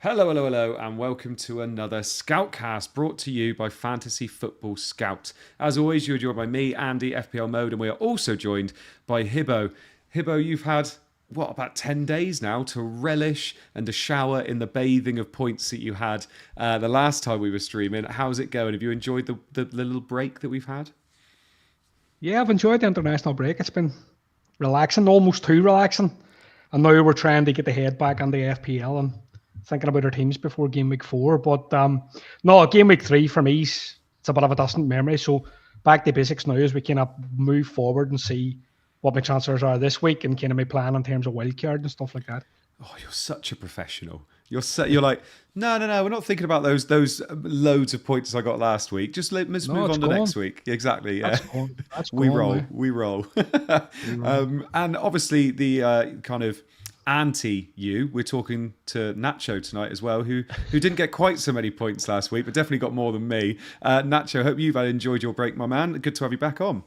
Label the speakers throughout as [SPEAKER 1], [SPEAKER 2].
[SPEAKER 1] Hello, hello, hello, and welcome to another SCOUTCAST brought to you by Fantasy Football Scout. As always, you're joined by me, Andy, FPL Mode, and we are also joined by Hibbo. Hibbo, you've had, about 10 days now to relish and to shower in the bathing of points that you had the last time we were streaming. How's it going? Have you enjoyed the little break that we've had?
[SPEAKER 2] Yeah, I've enjoyed the international break. It's been relaxing, almost too relaxing. And now we're trying to get the head back on the FPL and thinking about our teams before game week 4. But no, game week 3 for me, it's a bit of a distant memory. So back to basics now as we kind of move forward and see what my transfers are this week and kind of my plan in terms of wildcard and stuff like that.
[SPEAKER 1] Oh, you're such a professional. You're like, no, we're not thinking about those loads of points I got last week. Let's move on to next week. Exactly. Yeah,
[SPEAKER 2] That's
[SPEAKER 1] we
[SPEAKER 2] gone
[SPEAKER 1] roll.
[SPEAKER 2] now.
[SPEAKER 1] We roll.
[SPEAKER 2] We roll.
[SPEAKER 1] And obviously the kind of anti you. We're talking to Nacho tonight as well, who didn't get quite so many points last week, but definitely got more than me. Nacho, hope you've enjoyed your break, my man. Good to have you back on.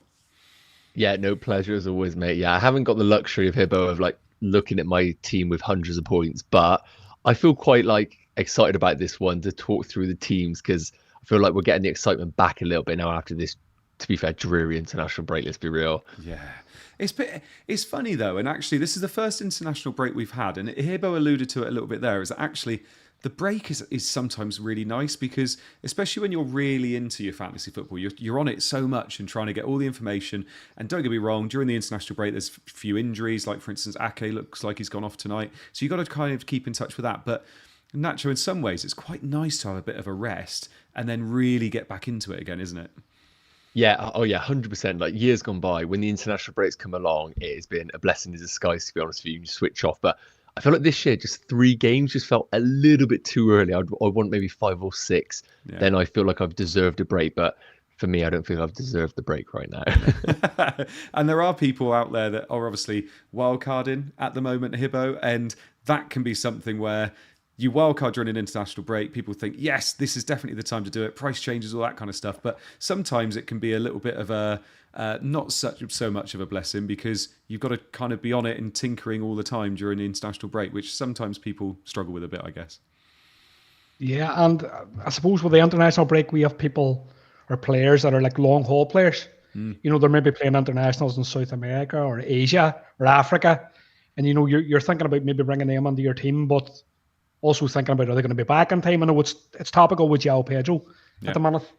[SPEAKER 3] Yeah, no, pleasure as always, mate. Yeah, I haven't got the luxury of Hibbo of like looking at my team with hundreds of points, but I feel quite like excited about this one to talk through the teams because I feel like we're getting the excitement back a little bit now after this, to be fair, dreary international break. Let's be real.
[SPEAKER 1] Yeah. It's funny though, and actually this is the first international break we've had, and Hibbo alluded to it a little bit there, is that actually the break is sometimes really nice because, especially when you're really into your fantasy football, you're on it so much and trying to get all the information. And don't get me wrong, during the international break, there's a few injuries. Like, for instance, Ake looks like he's gone off tonight. So you've got to kind of keep in touch with that. But Nacho, in some ways, it's quite nice to have a bit of a rest and then really get back into it again, isn't it?
[SPEAKER 3] Yeah, oh yeah, 100%. Like years gone by, when the international breaks come along, it has been a blessing in disguise, to be honest with you. You switch off. But I feel like this year, just 3 games just felt a little bit too early. I want maybe 5 or 6.
[SPEAKER 1] Yeah.
[SPEAKER 3] Then I feel like I've deserved a break. But for me, I don't feel I've deserved the break right now.
[SPEAKER 1] And there are people out there that are obviously wildcarding at the moment, Hibbo, and that can be something where you wildcard during an international break, people think, yes, this is definitely the time to do it. Price changes, all that kind of stuff. But sometimes it can be a little bit of a not so much of a blessing because you've got to kind of be on it and tinkering all the time during the international break, which sometimes people struggle with a bit, I guess.
[SPEAKER 2] Yeah, and I suppose with the international break, we have people or players that are like long haul players. You know, they're maybe playing internationals in South America or Asia or Africa. And, you know, you're thinking about maybe bringing them into your team, but also thinking about, are they going to be back in time? I know it's topical with João Pedro at the minute.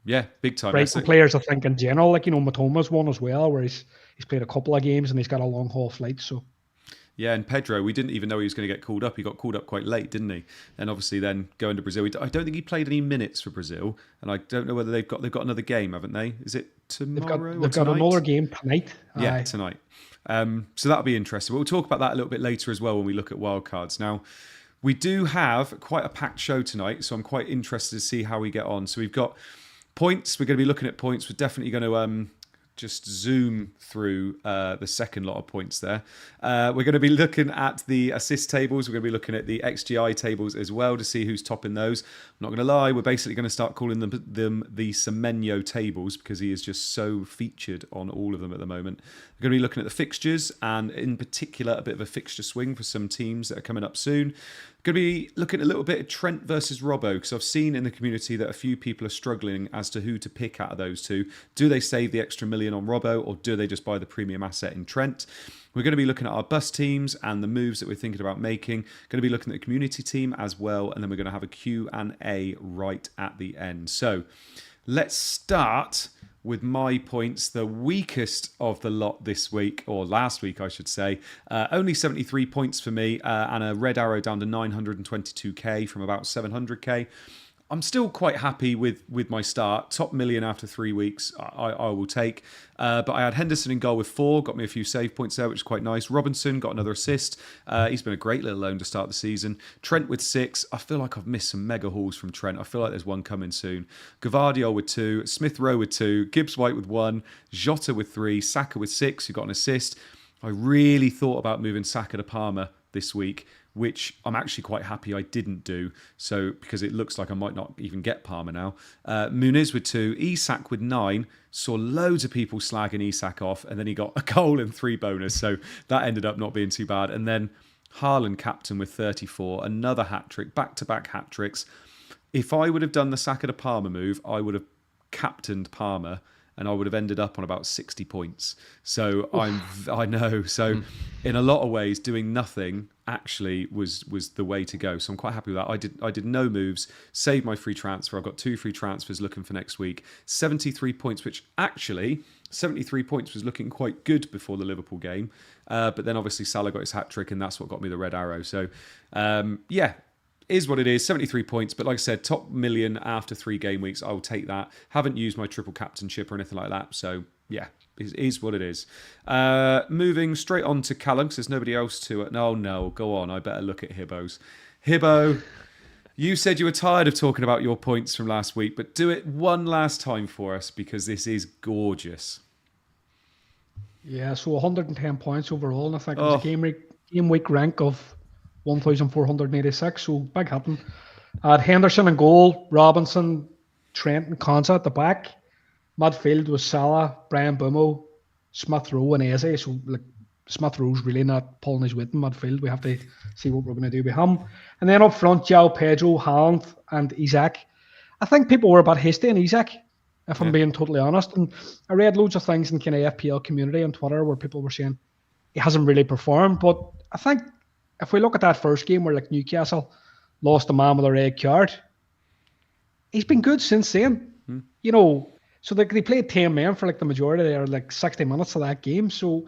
[SPEAKER 1] Yeah, big time.
[SPEAKER 2] Brighton players, I think, in general, like, you know, Matoma's one as well, where he's played a couple of games and he's got a long haul flight. So
[SPEAKER 1] yeah, and Pedro, we didn't even know he was going to get called up. He got called up quite late, didn't he? And obviously then going to Brazil. I don't think he played any minutes for Brazil, and I don't know whether they've got another game, haven't they? Is it tomorrow?
[SPEAKER 2] They've got another game tonight.
[SPEAKER 1] Yeah, tonight. So that'll be interesting. We'll talk about that a little bit later as well when we look at wildcards. Now, we do have quite a packed show tonight, so I'm quite interested to see how we get on. So we've got points. We're going to be looking at points. We're definitely going to just zoom through the second lot of points there. We're going to be looking at the assist tables. We're going to be looking at the XGI tables as well to see who's topping those. I'm not going to lie, we're basically going to start calling them the Semenyo tables because he is just so featured on all of them at the moment. We're going to be looking at the fixtures and in particular a bit of a fixture swing for some teams that are coming up soon. Going to be looking at a little bit of Trent versus Robbo because I've seen in the community that a few people are struggling as to who to pick out of those two. Do they save the extra million on Robbo or do they just buy the premium asset in Trent? We're going to be looking at our bus teams and the moves that we're thinking about making. Going to be looking at the community team as well, and then we're going to have a Q&A right at the end. So let's start with my points, the weakest of the lot this week, or last week, I should say. Only 73 points for me, and a red arrow down to 922k from about 700k. I'm still quite happy with my start. Top million after 3 weeks, I will take. But I had Henderson in goal with 4, got me a few save points there, which is quite nice. Robinson got another assist. He's been a great little loan to start the season. Trent with 6. I feel like I've missed some mega hauls from Trent. I feel like there's one coming soon. Gavardio with 2. Smith Rowe with 2. Gibbs White with 1. Jota with 3. Saka with 6, who got an assist. I really thought about moving Saka to Parma this week, which I'm actually quite happy I didn't do. So, because it looks like I might not even get Parma now. Muniz with 2, Isak with 9. Saw loads of people slagging Isak off, and then he got a goal and 3 bonus. So that ended up not being too bad. And then Harland captain with 34, another hat-trick, back-to-back hat-tricks. If I would have done the Saka to Palmer move, I would have captained Palmer and I would have ended up on about 60 points. So I know. So in a lot of ways, doing nothing actually was the way to go. So I'm quite happy with that. I did no moves, saved my free transfer. I've got 2 free transfers looking for next week. 73 points, which actually 73 points was looking quite good before the Liverpool game. But then obviously Salah got his hat-trick and that's what got me the red arrow. So yeah, is what it is. 73 points, but like I said, top million after 3 game weeks. I'll take that. Haven't used my triple captainship or anything like that. So yeah, it is what it is. Moving straight on to Callum, because there's nobody else to it. No, go on. I better look at Hibbo's. Hibbo, you said you were tired of talking about your points from last week, but do it one last time for us because this is gorgeous.
[SPEAKER 2] Yeah, so 110 points overall, and I think it was a game week rank of 1,486, so big hitting. I had Henderson in goal, Robinson, Trent and Konsa at the back. Midfield was Salah, Brian Bumo, Smith Rowe and Eze. So like Smith Rowe's really not pulling his weight in midfield. We have to see what we're going to do with him. And then up front, João Pedro, Haaland and Isak. I think people were a bit hasty on Isak, if I'm being totally honest. And I read loads of things in kind of FPL community on Twitter where people were saying he hasn't really performed. But I think if we look at that first game where like Newcastle lost a man with a red card, he's been good since then. You know, so they played 10 men for like the majority there, like 60 minutes of that game. So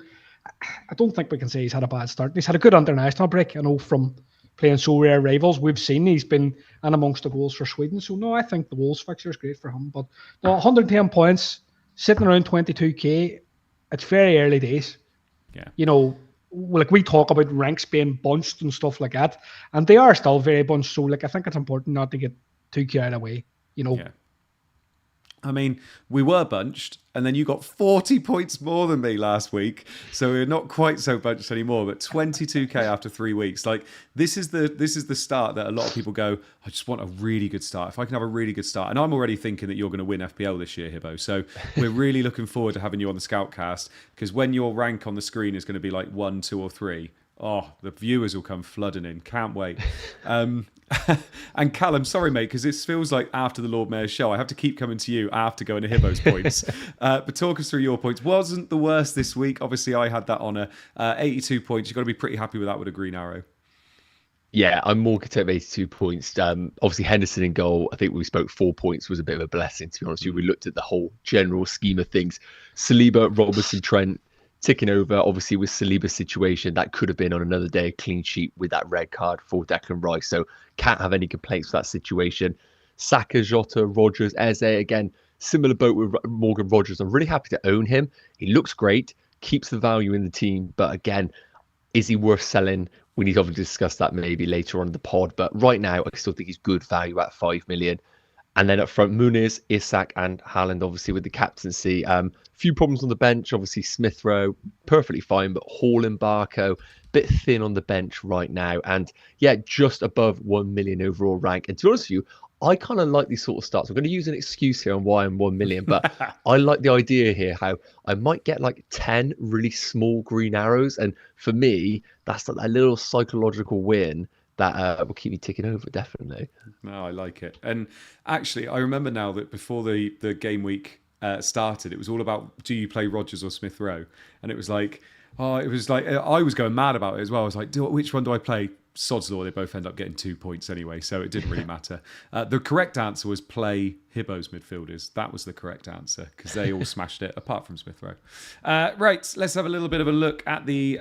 [SPEAKER 2] I don't think we can say he's had a bad start. He's had a good international break. I know from playing so rare rivals, we've seen he's been in amongst the goals for Sweden. So no, I think the Wolves fixture is great for him. But no, 110 points, sitting around 22k, it's very early days.
[SPEAKER 1] Yeah.
[SPEAKER 2] You know, like we talk about ranks being bunched and stuff like that, and they are still very bunched. So like I think it's important not to get too carried away. You know.
[SPEAKER 1] Yeah. I mean, we were bunched, and then you got 40 points more than me last week, so we're not quite so bunched anymore. But 22k after 3 weeks, like this is the start that a lot of people go, I just want a really good start. If I can have a really good start, and I'm already thinking that you're going to win FPL this year, Hibbo. So we're really looking forward to having you on the Scoutcast, because when your rank on the screen is going to be like 1, 2, or 3. Oh, the viewers will come flooding in. Can't wait. And Callum, sorry, mate, because this feels like after the Lord Mayor's show. I have to keep coming to you after going to Hibbo's points. But talk us through your points. Wasn't the worst this week. Obviously, I had that honour. 82 points. You've got to be pretty happy with that with a green arrow.
[SPEAKER 3] Yeah, I'm more content with 82 points. Obviously, Henderson in goal. I think we spoke 4 points was a bit of a blessing, to be honest with you. We looked at the whole general scheme of things. Saliba, Robertson, Trent, ticking over. Obviously, with Saliba's situation, that could have been on another day a clean sheet with that red card for Declan Rice. So can't have any complaints with that situation. Saka, Jota, Rodgers, Eze, again, similar boat with Morgan Rodgers. I'm really happy to own him. He looks great, keeps the value in the team. But again, is he worth selling? We need to obviously discuss that maybe later on in the pod. But right now, I still think he's good value at 5 million. And then up front, Muniz, Isak, and Haaland, obviously, with the captaincy. Few problems on the bench. Obviously, Smith Rowe, perfectly fine, but Hall and Barco, bit thin on the bench right now. And yeah, just above 1 million overall rank. And to be honest with you, I kind of like these sort of starts. I'm going to use an excuse here on why I'm 1 million, but I like the idea here how I might get like 10 really small green arrows. And for me, that's like a little psychological win that will keep me ticking over, definitely.
[SPEAKER 1] No, I like it. And actually, I remember now that before the game week started, it was all about, do you play Rodgers or Smith Rowe? And it was like, I was going mad about it as well. I was like, which one do I play? Sod's law, they both end up getting 2 points anyway, so it didn't really matter. The correct answer was play Hibbo's midfielders. That was the correct answer, because they all smashed it, apart from Smith Rowe. Right, let's have a little bit of a look at the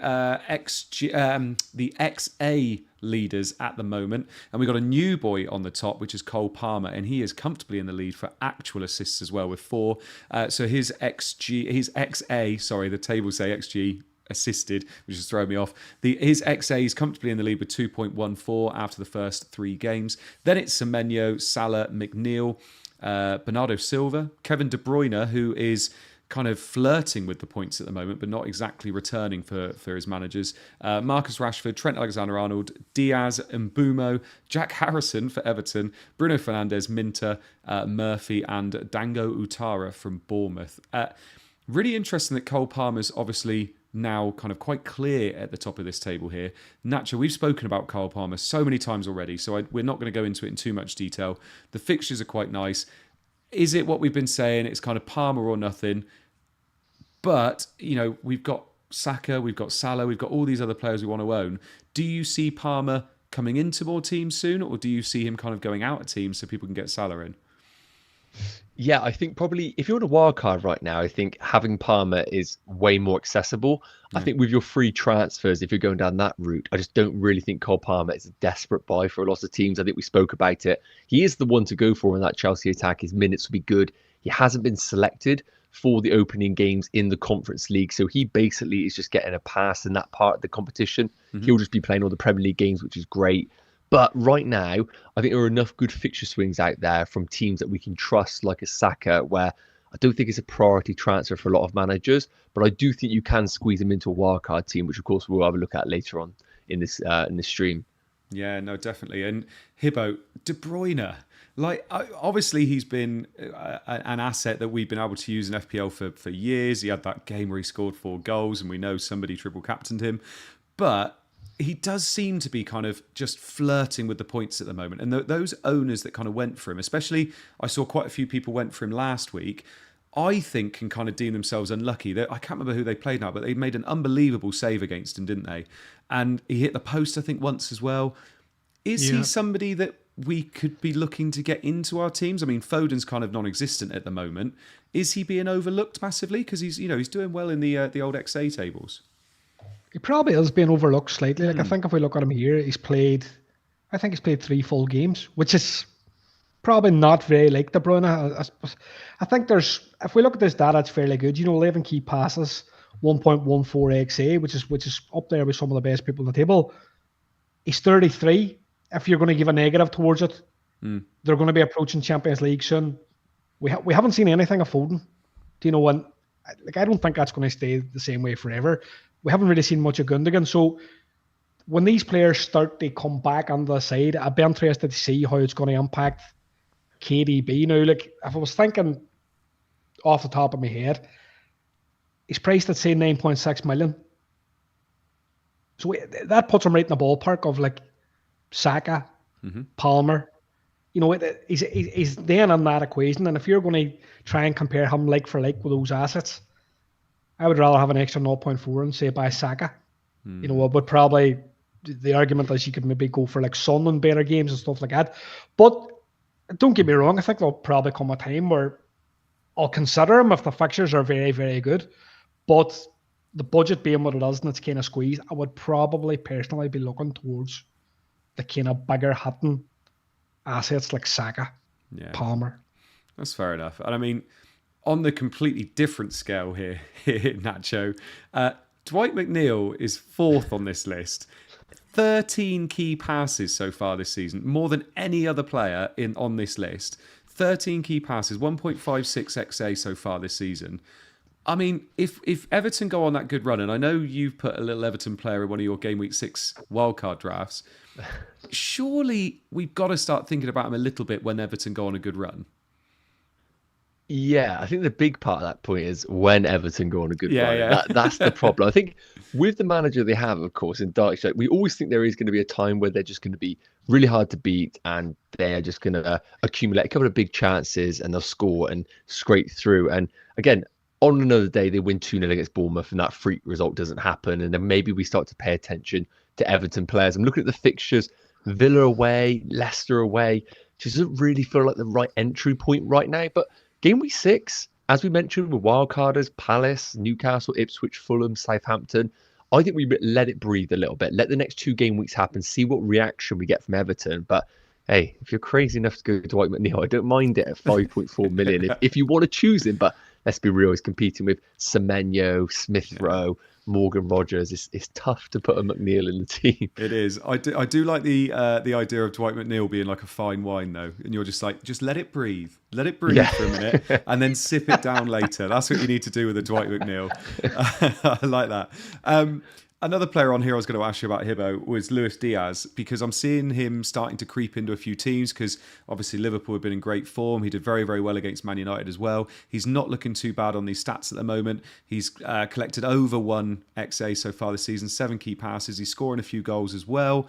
[SPEAKER 1] XA leaders at the moment. And we've got a new boy on the top, which is Cole Palmer, and he is comfortably in the lead for actual assists as well with 4. So his XA, sorry, the tables say XG assisted, which is throwing me off. His XA is comfortably in the lead with 2.14 after the first 3 games. Then it's Semenyo, Salah, McNeil, Bernardo Silva, Kevin De Bruyne, who is kind of flirting with the points at the moment, but not exactly returning for his managers. Marcus Rashford, Trent Alexander-Arnold, Diaz, Mbumo, Jack Harrison for Everton, Bruno Fernandes, Minter, Murphy, and Dango Utara from Bournemouth. Really interesting that Cole Palmer's obviously now kind of quite clear at the top of this table here. Nacho, we've spoken about Kyle Palmer so many times already, so we're not going to go into it in too much detail. The fixtures are quite nice. Is it what we've been saying? It's kind of Palmer or nothing. But, we've got Saka, we've got Salah, we've got all these other players we want to own. Do you see Palmer coming into more teams soon, or do you see him kind of going out of teams so people can get Salah in?
[SPEAKER 3] Yeah, I think probably if you're on a wild card right now, I think having Palmer is way more accessible. I think with your free transfers, if you're going down that route, I just don't really think Cole Palmer is a desperate buy for a lot of teams. I think we spoke about it. He is the one to go for in that Chelsea attack. His minutes will be good. He hasn't been selected for the opening games in the Conference League, so he basically is just getting a pass in that part of the competition. He'll just be playing all the Premier League games, which is great. But right now, I think there are enough good fixture swings out there from teams that we can trust, like a Saka, where I don't think it's a priority transfer for a lot of managers, but I do think you can squeeze him into a wildcard team, which of course we'll have a look at later on in this stream.
[SPEAKER 1] Yeah, no, definitely. And Hibbo, De Bruyne, obviously he's been an asset that we've been able to use in FPL for years. He had that game where he scored 4 goals, and we know somebody triple captained him. But he does seem to be kind of just flirting with the points at the moment. And those owners that kind of went for him, especially I saw quite a few people went for him last week, I think can kind of deem themselves unlucky. I can't remember who they played now, but they made an unbelievable save against him, didn't they? And he hit the post, I think, once as well. Is he somebody that we could be looking to get into our teams? I mean, Foden's kind of non-existent at the moment. Is he being overlooked massively? Because he's doing well in the old XA tables.
[SPEAKER 2] He probably is being overlooked slightly. I think if we look at him here, he's played 3 full games, which is probably not very like De Bruyne. I think if we look at this data, it's fairly good. 11 key passes, 1.14 XA, which is up there with some of the best people on the table. He's 33. If you're going to give a negative towards it, they're going to be approaching Champions League soon. We haven't seen anything of Foden. I don't think that's going to stay the same way forever. We haven't really seen much of Gundogan. So when these players start to come back on the side, I'd be interested to see how it's going to impact KDB. Now, if I was thinking off the top of my head, he's priced at, say, 9.6 million. So that puts him right in the ballpark of Saka, Palmer. He's then in that equation. And if you're going to try and compare him like for like with those assets, I would rather have an extra 0.4 and say buy Saka. But probably the argument is you could maybe go for Son and better games and stuff like that. But don't get me wrong, I think there'll probably come a time where I'll consider him if the fixtures are very, very good. But the budget being what it is and it's kind of squeezed, I would probably personally be looking towards the kind of bigger hitting assets like Saka, Palmer.
[SPEAKER 1] That's fair enough. And I mean, on the completely different scale here, Nacho, Dwight McNeil is 4th on this list. 13 key passes so far this season, more than any other player on this list. 13 key passes, 1.56 XA so far this season. I mean, if Everton go on that good run, and I know you've put a little Everton player in one of your Game Week 6 wildcard drafts, surely we've got to start thinking about him a little bit when Everton go on a good run.
[SPEAKER 3] Yeah, I think the big part of that point is when Everton go on a good run. Yeah. That's the problem. I think with the manager they have, of course, in Dyche, we always think there is going to be a time where they're just going to be really hard to beat and they're just going to accumulate a couple of big chances and they'll score and scrape through. And again, on another day, they win 2-0 against Bournemouth and that freak result doesn't happen. And then maybe we start to pay attention to Everton players. I'm looking at the fixtures, Villa away, Leicester away. Just doesn't really feel like the right entry point right now. But Game Week 6, as we mentioned, with wildcarders, Palace, Newcastle, Ipswich, Fulham, Southampton, I think we let it breathe a little bit. Let the next 2 game weeks happen, see what reaction we get from Everton. But hey, if you're crazy enough to go to Dwight McNeil, I don't mind it at 5.4 million if you want to choose him. But let's be real, he's competing with Semenyo, Smith Rowe, Morgan Rogers. It's tough to put a McNeil in the team.
[SPEAKER 1] It is. I do like the idea of Dwight McNeil being like a fine wine though, and you're just let it breathe, for a minute, and then sip it down later. That's what you need to do with a Dwight McNeil. I like that. Another player on here I was going to ask you about, Hibbo, was Luis Diaz, because I'm seeing him starting to creep into a few teams because obviously Liverpool have been in great form. He did very, very well against Man United as well. He's not looking too bad on these stats at the moment. He's collected over 1 XA so far this season, 7 key passes. He's scoring a few goals as well.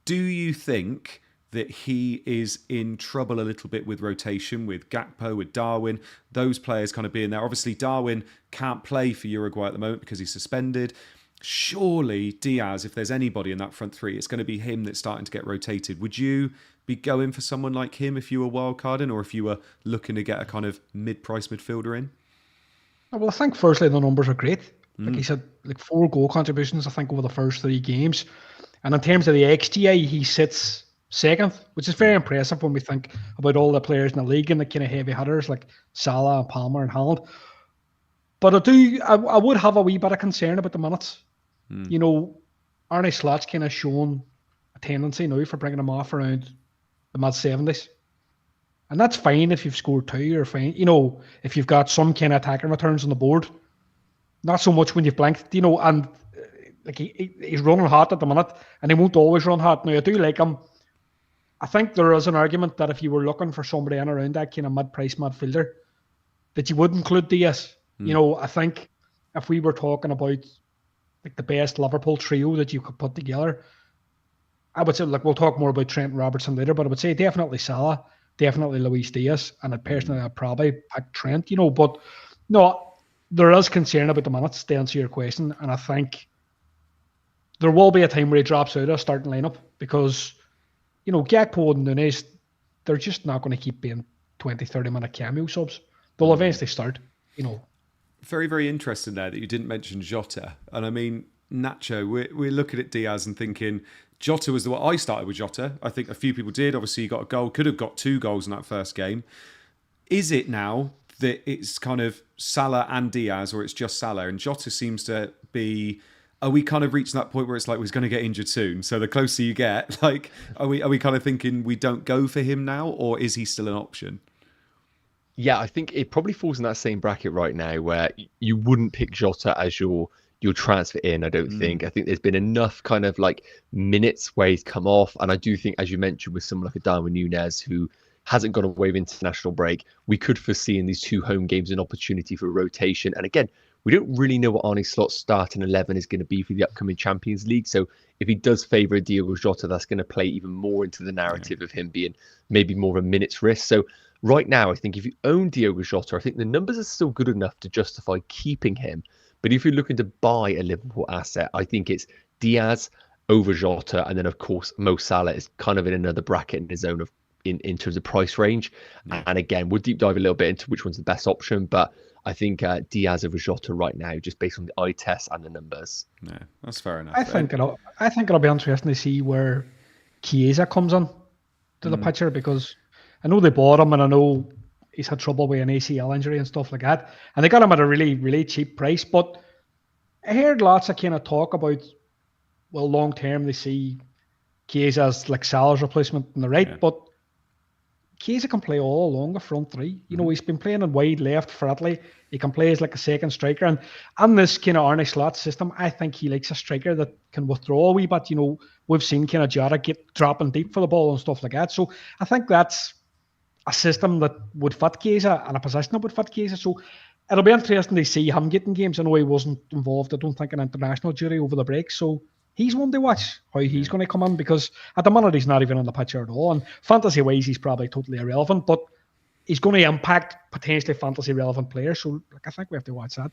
[SPEAKER 1] Do you think that he is in trouble a little bit with rotation, with Gakpo, with Darwin, those players kind of being there? Obviously, Darwin can't play for Uruguay at the moment because he's suspended. Surely Diaz, if there's anybody in that front three, it's going to be him that's starting to get rotated. Would you be going for someone like him if you were wildcarding, or if you were looking to get a kind of mid-price midfielder in?
[SPEAKER 2] Well, I think firstly the numbers are great. Like he said, like 4 goal contributions, I think, over the first 3 games. And in terms of the XGA, he sits second, which is very impressive when we think about all the players in the league and the kind of heavy hitters like Salah and Palmer and Harland. But I would have a wee bit of concern about the minutes. You know, Arne Slot's kind of shown a tendency now for bringing him off around the mid-70s. And that's fine if you've scored 2, or fine, you know, if you've got some kind of attacking returns on the board. Not so much when you've blanked, you know, and like he's running hot at the minute, and he won't always run hot. Now, I do like him. I think there is an argument that if you were looking for somebody in around that kind of mid-price midfielder, that you would include Diaz. You know, I think if we were talking about like the best Liverpool trio that you could put together, I would say, like, we'll talk more about Trent and Robertson later, but I would say definitely Salah, definitely Luis Diaz, and personally I'd probably pick Trent, you know. But no, there is concern about the minutes, to answer your question, and I think there will be a time where he drops out of a starting lineup because, you know, Gakpo and Nunes, they're just not going to keep being 20, 30-minute cameo subs. They'll eventually start, you know.
[SPEAKER 1] Very, very interesting there that you didn't mention Jota. And I mean, Nacho, we're looking at Diaz and thinking Jota was the one. I started with Jota. I think a few people did. Obviously, he got a goal, could have got 2 goals in that first game. Is it now that it's kind of Salah and Diaz, or it's just Salah? And Jota seems to be... Are we kind of reaching that point where it's like he's going to get injured soon? So the closer you get, like, are we kind of thinking we don't go for him now, or is he still an option?
[SPEAKER 3] Yeah, I think it probably falls in that same bracket right now where you wouldn't pick Jota as your transfer in, I don't think. I think there's been enough kind of like minutes where he's come off. And I do think, as you mentioned, with someone like a Darwin Núñez who hasn't gone away with international break, we could foresee in these 2 home games an opportunity for rotation. And again, we don't really know what Arne Slot's starting 11 is going to be for the upcoming Champions League. So if he does favour Diogo Jota, that's going to play even more into the narrative of him being maybe more of a minutes risk. So right now, I think if you own Diogo Jota, I think the numbers are still good enough to justify keeping him. But if you're looking to buy a Liverpool asset, I think it's Diaz over Jota. And then, of course, Mo Salah is kind of in another bracket in his own of in terms of price range. Yeah. And again, we'll deep dive a little bit into which one's the best option. But I think Diaz over Jota right now, just based on the eye test and the numbers.
[SPEAKER 1] Yeah, that's fair enough.
[SPEAKER 2] I think it'll be interesting to see where Chiesa comes in to the picture, because I know they bought him and I know he's had trouble with an ACL injury and stuff like that. And they got him at a really, really cheap price. But I heard lots of kind of talk about, well, long term they see Chiesa as like Salah's replacement on the right. Yeah. But Chiesa can play all along the front 3. You know, he's been playing in wide left for Italy. He can play as like a second striker. And in this kind of Arne Slot system, I think he likes a striker that can withdraw a wee bit. You know, we've seen kind of Jota get dropping deep for the ball and stuff like that. So I think that's a system that would fit Chiesa and a position that would fit Chiesa. So it'll be interesting to see him getting games. I know he wasn't involved, I don't think, in international duty over the break. So he's one to watch how he's going to come in, because at the minute he's not even on the picture at all. And fantasy-wise, he's probably totally irrelevant, but he's going to impact potentially fantasy-relevant players. So I think we have to watch that.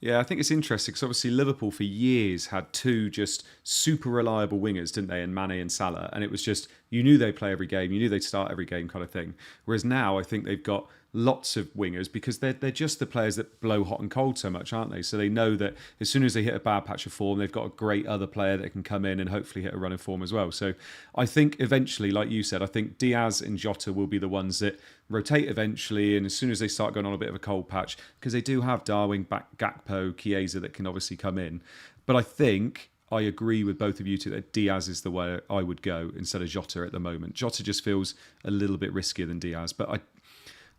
[SPEAKER 1] Yeah, I think it's interesting because obviously Liverpool for years had 2 just super reliable wingers, didn't they, in Mane and Salah? And it was just, you knew they'd play every game, you knew they'd start every game kind of thing. Whereas now I think they've got lots of wingers because they're just the players that blow hot and cold so much, aren't they? So they know that as soon as they hit a bad patch of form, they've got a great other player that can come in and hopefully hit a run of form as well. So I think eventually, like you said, I think Diaz and Jota will be the ones that rotate eventually, and as soon as they start going on a bit of a cold patch, because they do have Darwin, Gakpo, Chiesa that can obviously come in. But I think I agree with both of you two that Diaz is the way I would go instead of Jota at the moment. Jota just feels a little bit riskier than Diaz, but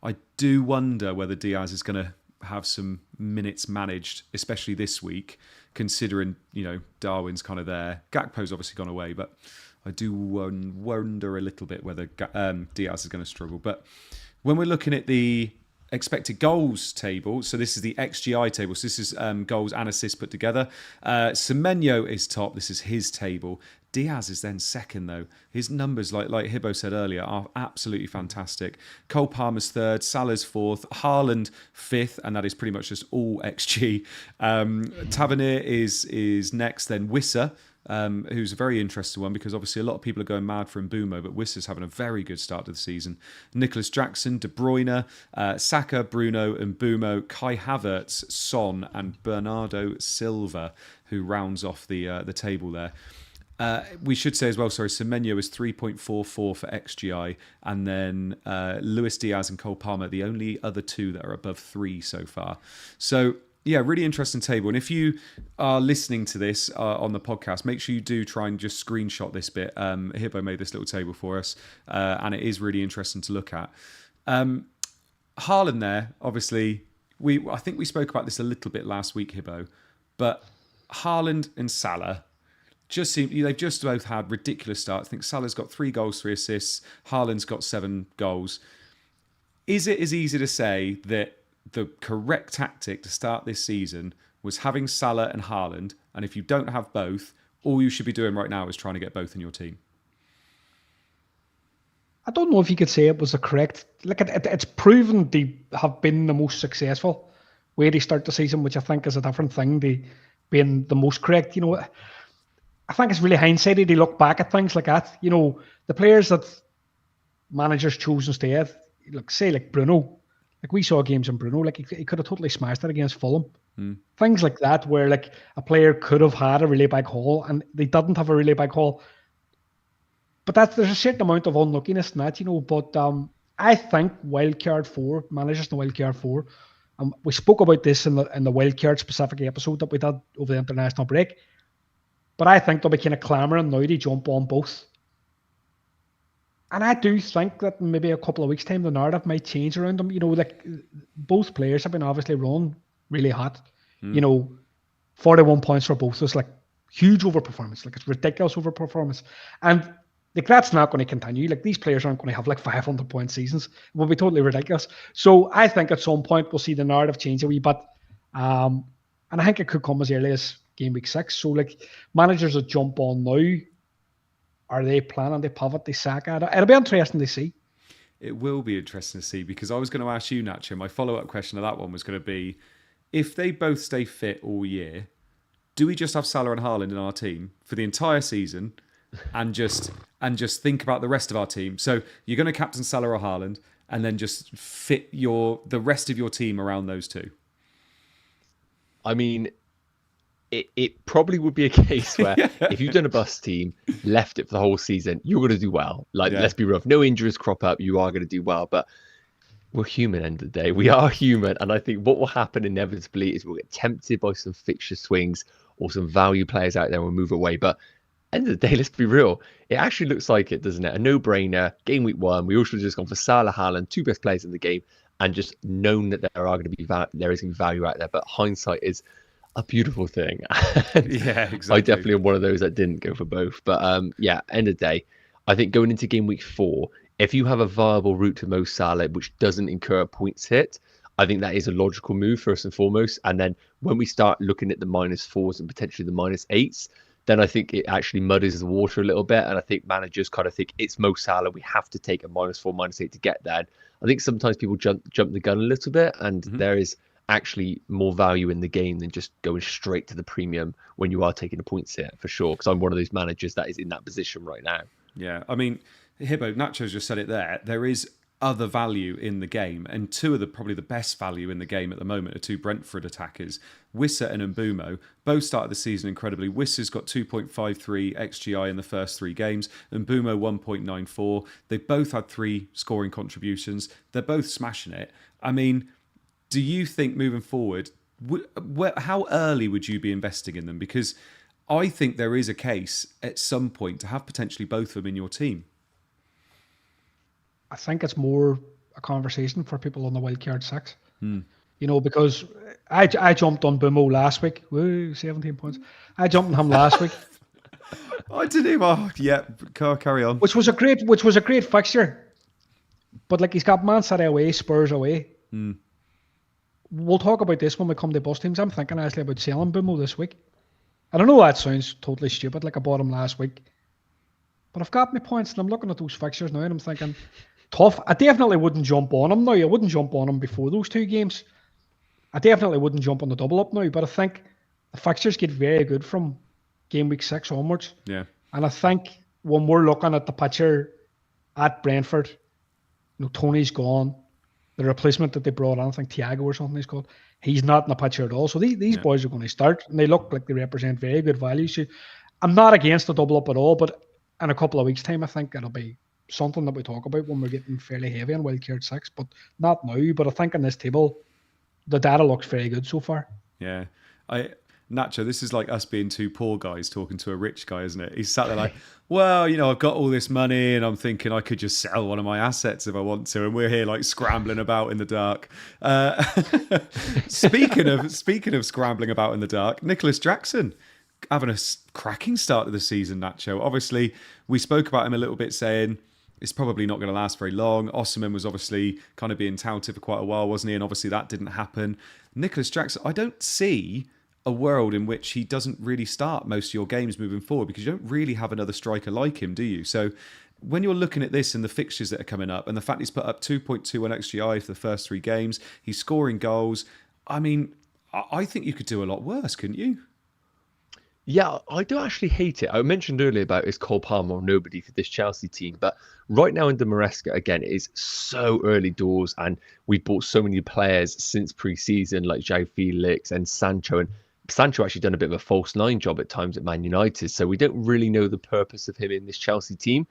[SPEAKER 1] I do wonder whether Diaz is going to have some minutes managed, especially this week, considering, Darwin's kind of there. Gakpo's obviously gone away, but I do wonder a little bit whether Diaz is going to struggle. But when we're looking at the expected goals table, so this is the XGI table, so this is goals and assists put together. Semenyo is top, this is his table. Diaz is then second, though. His numbers, like Hibbo said earlier, are absolutely fantastic. Cole Palmer's third, Salah's fourth, Harland fifth, and that is pretty much just all XG. Tavernier is next, then Wissa, who's a very interesting one because obviously a lot of people are going mad for Mbumo, but Wissa's having a very good start to the season. Nicholas Jackson, De Bruyne, Saka, Bruno, Mbumo, Kai Havertz, Son, and Bernardo Silva, who rounds off the table there. We should say as well, Semenyo is 3.44 for XGI, and then Luis Diaz and Cole Palmer, the only other two that are above 3 so far. So, yeah, really interesting table. And if you are listening to this on the podcast, make sure you do try and just screenshot this bit. Hibbo made this little table for us, and it is really interesting to look at. Harland there, obviously, I think we spoke about this a little bit last week, Hibbo, but Harland and Salah they've just both had ridiculous starts. I think Salah's got 3 goals, 3 assists. Haaland's got 7 goals. Is it as easy to say that the correct tactic to start this season was having Salah and Haaland, and if you don't have both, all you should be doing right now is trying to get both in your team?
[SPEAKER 2] I don't know if you could say it was the correct. Look, it's proven they have been the most successful way to start the season, which I think is a different thing. They being the most correct, I think it's really hindsighty to look back at things like that. The players that managers chose instead, like Bruno, like we saw games in Bruno, like he could have totally smashed it against Fulham. Things like that, where like a player could have had a really big haul and they didn't have a really big haul. But there's a certain amount of unluckiness in that, But I think Wildcard 4, managers in Wildcard 4, and we spoke about this in the Wildcard specific episode that we did over the international break. But I think they'll be kind of clamouring now to jump on both. And I do think that in maybe a couple of weeks' time, the narrative might change around them. Like both players have been obviously run really hot. 41 points for both. It's like huge overperformance. Like it's ridiculous overperformance. And like that's not going to continue. Like these players aren't going to have like 500-point seasons. It will be totally ridiculous. So I think at some point we'll see the narrative change a wee bit. And I think it could come as early as game week 6. So like managers that jump on now, are they planning to pivot the Saka? It'll be interesting to see.
[SPEAKER 1] It will be interesting to see, because I was going to ask you, Nacho, my follow-up question to that one was going to be, if they both stay fit all year, do we just have Salah and Haaland in our team for the entire season and just think about the rest of our team? So you're going to captain Salah or Haaland and then just fit the rest of your team around those two?
[SPEAKER 3] I mean, it probably would be a case where if you've done a bust team, left it for the whole season, you're going to do well. Let's be real. If no injuries crop up, you are going to do well. But we're human end of the day. We are human. And I think what will happen inevitably is we'll get tempted by some fixture swings or some value players out there and we'll move away. But end of the day, let's be real. It actually looks like it, doesn't it? A no-brainer. Game week 1, we all should have just gone for Salah, Harland, 2 best players in the game, and just known that there is going to be value out there. But hindsight is a beautiful thing.
[SPEAKER 1] Yeah, exactly.
[SPEAKER 3] I definitely am one of those that didn't go for both. But end of the day, I think going into game week 4, if you have a viable route to Mo Salah which doesn't incur a points hit, I think that is a logical move first and foremost. And then when we start looking at the -4s and potentially the -8s, then I think it actually muddies the water a little bit. And I think managers kind of think it's Mo Salah, we have to take a -4, -8 to get there. I think sometimes people jump the gun a little bit, and there is actually more value in the game than just going straight to the premium when you are taking a points hit, for sure. Because I'm one of those managers that is in that position right now.
[SPEAKER 1] Yeah, I mean, Hibbo, Nacho's just said it there. There is other value in the game, and two of probably the best value in the game at the moment are 2 Brentford attackers, Wissa and Mbumo. Both started the season incredibly. Wissa's got 2.53 XGI in the first 3 games, Mbumo 1.94. They both had 3 scoring contributions. They're both smashing it. I mean, do you think moving forward, how early would you be investing in them? Because I think there is a case at some point to have potentially both of them in your team.
[SPEAKER 2] I think it's more a conversation for people on the Wildcard 6. because I jumped on Bumo last week. Woo, 17 points. I jumped on him last week.
[SPEAKER 1] I didn't even. Oh, yeah, carry on.
[SPEAKER 2] Which was a great fixture. But like he's got Man City away, Spurs away. We'll talk about this when we come to bus teams. I'm thinking actually about selling Bumo this week. I don't know, that sounds totally stupid, like I bought him last week. But I've got my points and I'm looking at those fixtures now and I'm thinking, tough. I definitely wouldn't jump on him now. I wouldn't jump on him before those two games. I definitely wouldn't jump on the double up now, but I think the fixtures get very good from game week 6 onwards.
[SPEAKER 1] Yeah.
[SPEAKER 2] And I think when we're looking at the picture at Brentford, Tony's gone. The replacement that they brought on, I think Thiago or something he's called, he's not in the picture at all. So these boys are going to start, and they look like they represent very good value. So I'm not against the double up at all, but in a couple of weeks' time, I think it'll be something that we talk about when we're getting fairly heavy on Wildcard 6, but not now. But I think on this table, the data looks very good so far.
[SPEAKER 1] Yeah. Nacho, this is like us being two poor guys talking to a rich guy, isn't it? He's sat there like, well, I've got all this money and I'm thinking I could just sell one of my assets if I want to. And we're here like scrambling about in the dark. Speaking of scrambling about in the dark, Nicholas Jackson having a cracking start to the season, Nacho. Obviously, we spoke about him a little bit saying it's probably not going to last very long. Osimhen was obviously kind of being touted for quite a while, wasn't he? And obviously that didn't happen. Nicholas Jackson, I don't see a world in which he doesn't really start most of your games moving forward because you don't really have another striker like him, do you? So when you're looking at this and the fixtures that are coming up and the fact he's put up 2.21 XGI for the first 3 games, he's scoring goals. I mean, I think you could do a lot worse, couldn't you?
[SPEAKER 3] Yeah, I do actually hate it. I mentioned earlier about is Cole Palmer or nobody for this Chelsea team, but right now in the Maresca, again, it is so early doors and we've bought so many players since pre-season like João Felix and Sancho, and Sancho actually done a bit of a false 9 job at times at Man United, so we don't really know the purpose of him in this Chelsea team.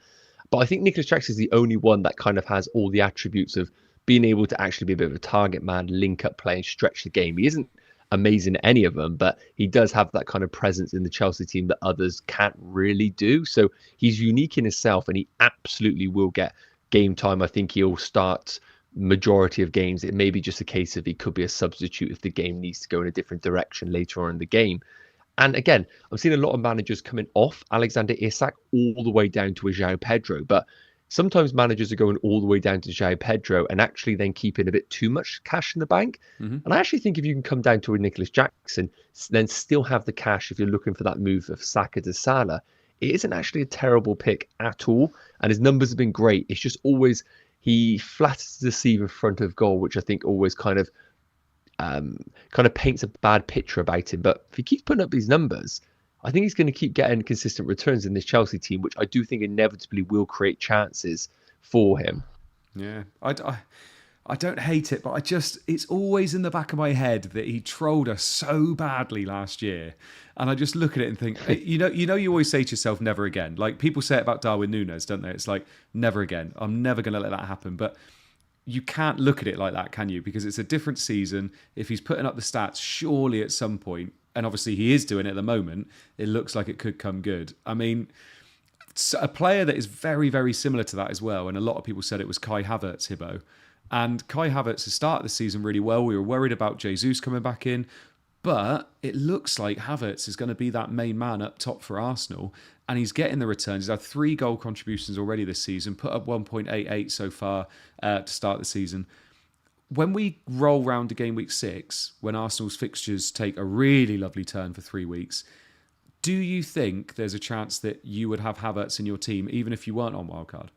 [SPEAKER 3] But I think Nicholas Jackson is the only one that kind of has all the attributes of being able to actually be a bit of a target man, link up play and stretch the game. He isn't amazing at any of them, but he does have that kind of presence in the Chelsea team that others can't really do. So he's unique in himself and he absolutely will get game time. I think he'll start majority of games. It may be just a case of he could be a substitute if the game needs to go in a different direction later on in the game. And again, I'm seeing a lot of managers coming off Alexander Isak all the way down to a João Pedro, but sometimes managers are going all the way down to João Pedro and actually then keeping a bit too much cash in the bank. And I actually think if you can come down to a Nicholas Jackson, then still have the cash if you're looking for that move of Saka to Salah, it isn't actually a terrible pick at all. And his numbers have been great. It's just always he flatters the deceive in front of goal, which I think always kind of paints a bad picture about him. But if he keeps putting up these numbers, I think he's going to keep getting consistent returns in this Chelsea team, which I do think inevitably will create chances for him.
[SPEAKER 1] Yeah, I don't hate it, but it's always in the back of my head that he trolled us so badly last year. And I just look at it and think, you always say to yourself, never again. Like people say it about Darwin Núñez, don't they? It's like, never again. I'm never going to let that happen. But you can't look at it like that, can you? Because it's a different season. If he's putting up the stats, surely at some point, and obviously he is doing it at the moment, it looks like it could come good. I mean, a player that is very, very similar to that as well, and a lot of people said it was Kai Havertz, Hibbo. And Kai Havertz has started the season really well. We were worried about Jesus coming back in, but it looks like Havertz is going to be that main man up top for Arsenal, and he's getting the returns. He's had 3 goal contributions already this season, put up 1.88 so far to start the season. When we roll round to game week 6, when Arsenal's fixtures take a really lovely turn for 3 weeks, do you think there's a chance that you would have Havertz in your team, even if you weren't on Wildcard?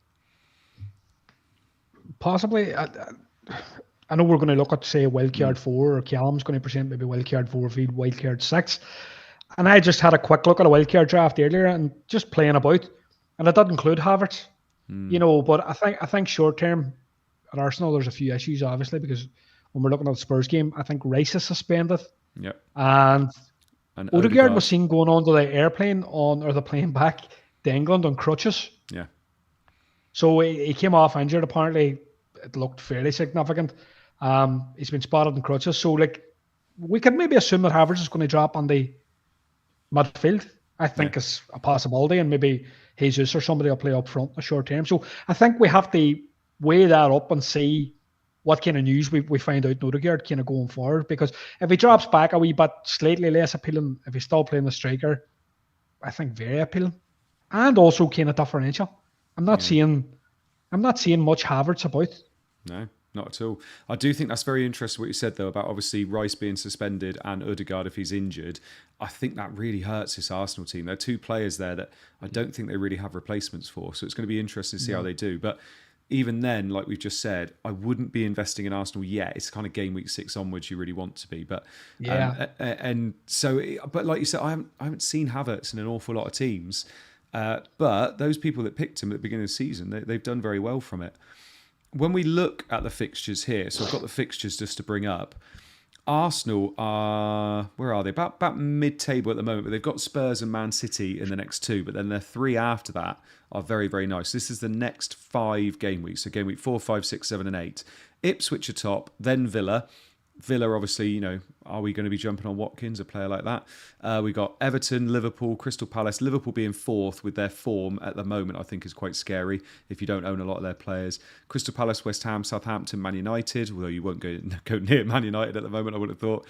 [SPEAKER 2] Possibly. I know we're going to look at, say, Wildcard 4, or Callum's going to present maybe Wildcard 4 feed Wildcard 6. And I just had a quick look at a Wildcard draft earlier and just playing about. And it did include Havertz. But I think short term at Arsenal, there's a few issues, obviously, because when we're looking at the Spurs game, I think Rice is suspended.
[SPEAKER 1] Yep.
[SPEAKER 2] And Odegaard was seen going onto the airplane or the plane back to England on crutches.
[SPEAKER 1] Yeah.
[SPEAKER 2] So he came off injured. Apparently, it looked fairly significant. He's been spotted in crutches. So, we could maybe assume that Havertz is going to drop on the midfield. I think is a possibility, and maybe Jesus or somebody will play up front in the short term. So, I think we have to weigh that up and see what kind of news we find out in Odegaard kind of going forward. Because if he drops back a wee bit, slightly less appealing, if he's still playing the striker, I think very appealing. And also kind of differential. I'm not seeing much Havertz about.
[SPEAKER 1] No, not at all. I do think that's very interesting what you said, though, about obviously Rice being suspended and Odegaard if he's injured. I think that really hurts this Arsenal team. There are two players there that I don't think they really have replacements for. So it's going to be interesting to see how they do. But even then, like we've just said, I wouldn't be investing in Arsenal yet. It's kind of game week 6 onwards you really want to be. But and so, but like you said, I haven't seen Havertz in an awful lot of teams. But those people that picked him at the beginning of the season, they've done very well from it. When we look at the fixtures here, so I've got the fixtures just to bring up. Arsenal are, where are they? About mid-table at the moment, but they've got Spurs and Man City in the next 2, but then their 3 after that are very, very nice. This is the next 5 game weeks, so game week 4, 5, 6, 7 and 8. Ipswich are top, then Villa. Villa, obviously, are we going to be jumping on Watkins, a player like that? We got Everton, Liverpool, Crystal Palace. Liverpool being 4th with their form at the moment, I think is quite scary if you don't own a lot of their players. Crystal Palace, West Ham, Southampton, Man United, although you won't go near Man United at the moment, I would have thought.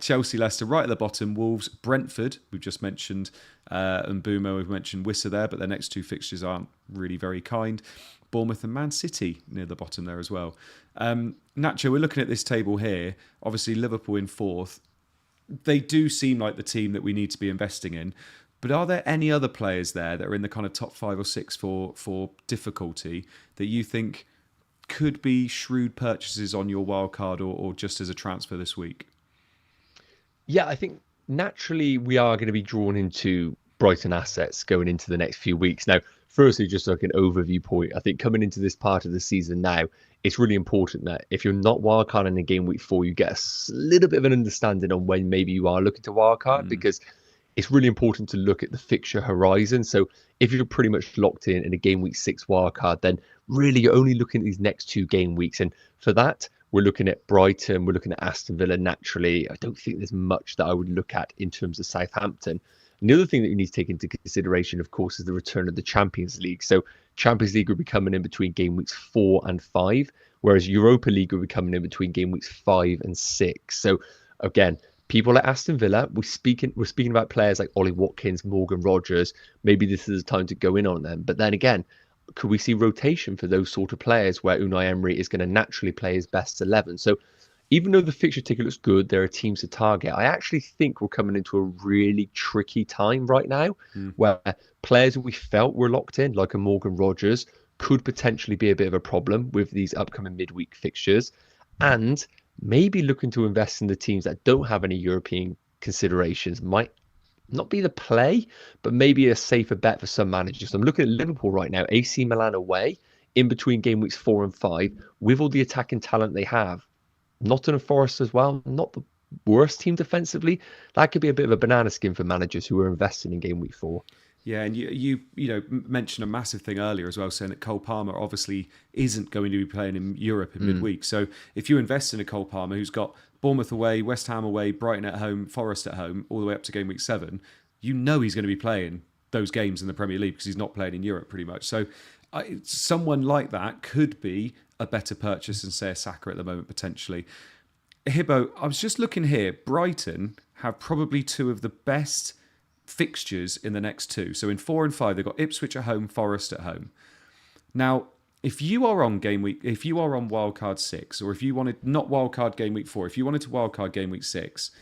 [SPEAKER 1] Chelsea, Leicester, right at the bottom. Wolves, Brentford, we've just mentioned, and Boomer, we've mentioned Wissa there, but their next 2 fixtures aren't really very kind. Bournemouth and Man City near the bottom there as well. Nacho, we're looking at this table here. Obviously, Liverpool in 4th. They do seem like the team that we need to be investing in. But are there any other players there that are in the kind of top 5 or 6 for difficulty that you think could be shrewd purchases on your wildcard or just as a transfer this week?
[SPEAKER 3] Yeah, I think naturally we are going to be drawn into Brighton assets going into the next few weeks. Now, firstly, just like an overview point, I think coming into this part of the season now, it's really important that if you're not wildcarding in game week 4, you get a little bit of an understanding on when maybe you are looking to wildcard, because it's really important to look at the fixture horizon. So if you're pretty much locked in a game week 6 wildcard, then really you're only looking at these next 2 game weeks. And for that, we're looking at Brighton, we're looking at Aston Villa naturally. I don't think there's much that I would look at in terms of Southampton. And the other thing that you need to take into consideration, of course, is the return of the Champions League. So Champions League will be coming in between game weeks 4 and 5, whereas Europa League will be coming in between game weeks 5 and 6. So again, people like Aston Villa, we're speaking about players like Ollie Watkins, Morgan Rogers. Maybe this is the time to go in on them. But then again, could we see rotation for those sort of players where Unai Emery is going to naturally play his best 11? So even though the fixture ticket looks good, there are teams to target. I actually think we're coming into a really tricky time right now where players who we felt were locked in, like a Morgan Rogers, could potentially be a bit of a problem with these upcoming midweek fixtures. And maybe looking to invest in the teams that don't have any European considerations might not be the play, but maybe a safer bet for some managers. I'm looking at Liverpool right now, AC Milan away, in between game weeks 4 and 5, with all the attacking talent they have. Nottingham Forest as well, not the worst team defensively. That could be a bit of a banana skin for managers who are investing in game week 4.
[SPEAKER 1] Yeah, and you mentioned a massive thing earlier as well, saying that Cole Palmer obviously isn't going to be playing in Europe in midweek. So if you invest in a Cole Palmer who's got Bournemouth away, West Ham away, Brighton at home, Forest at home, all the way up to game week 7, you know he's going to be playing those games in the Premier League because he's not playing in Europe pretty much. So someone like that could be a better purchase than, say, a Saka at the moment, potentially. Hibbo, I was just looking here. Brighton have probably 2 of the best fixtures in the next 2. So in 4 and 5, they've got Ipswich at home, Forest at home. Now, if you are on wildcard 6, or if you wanted not wildcard game week 4, if you wanted to wildcard game week 6,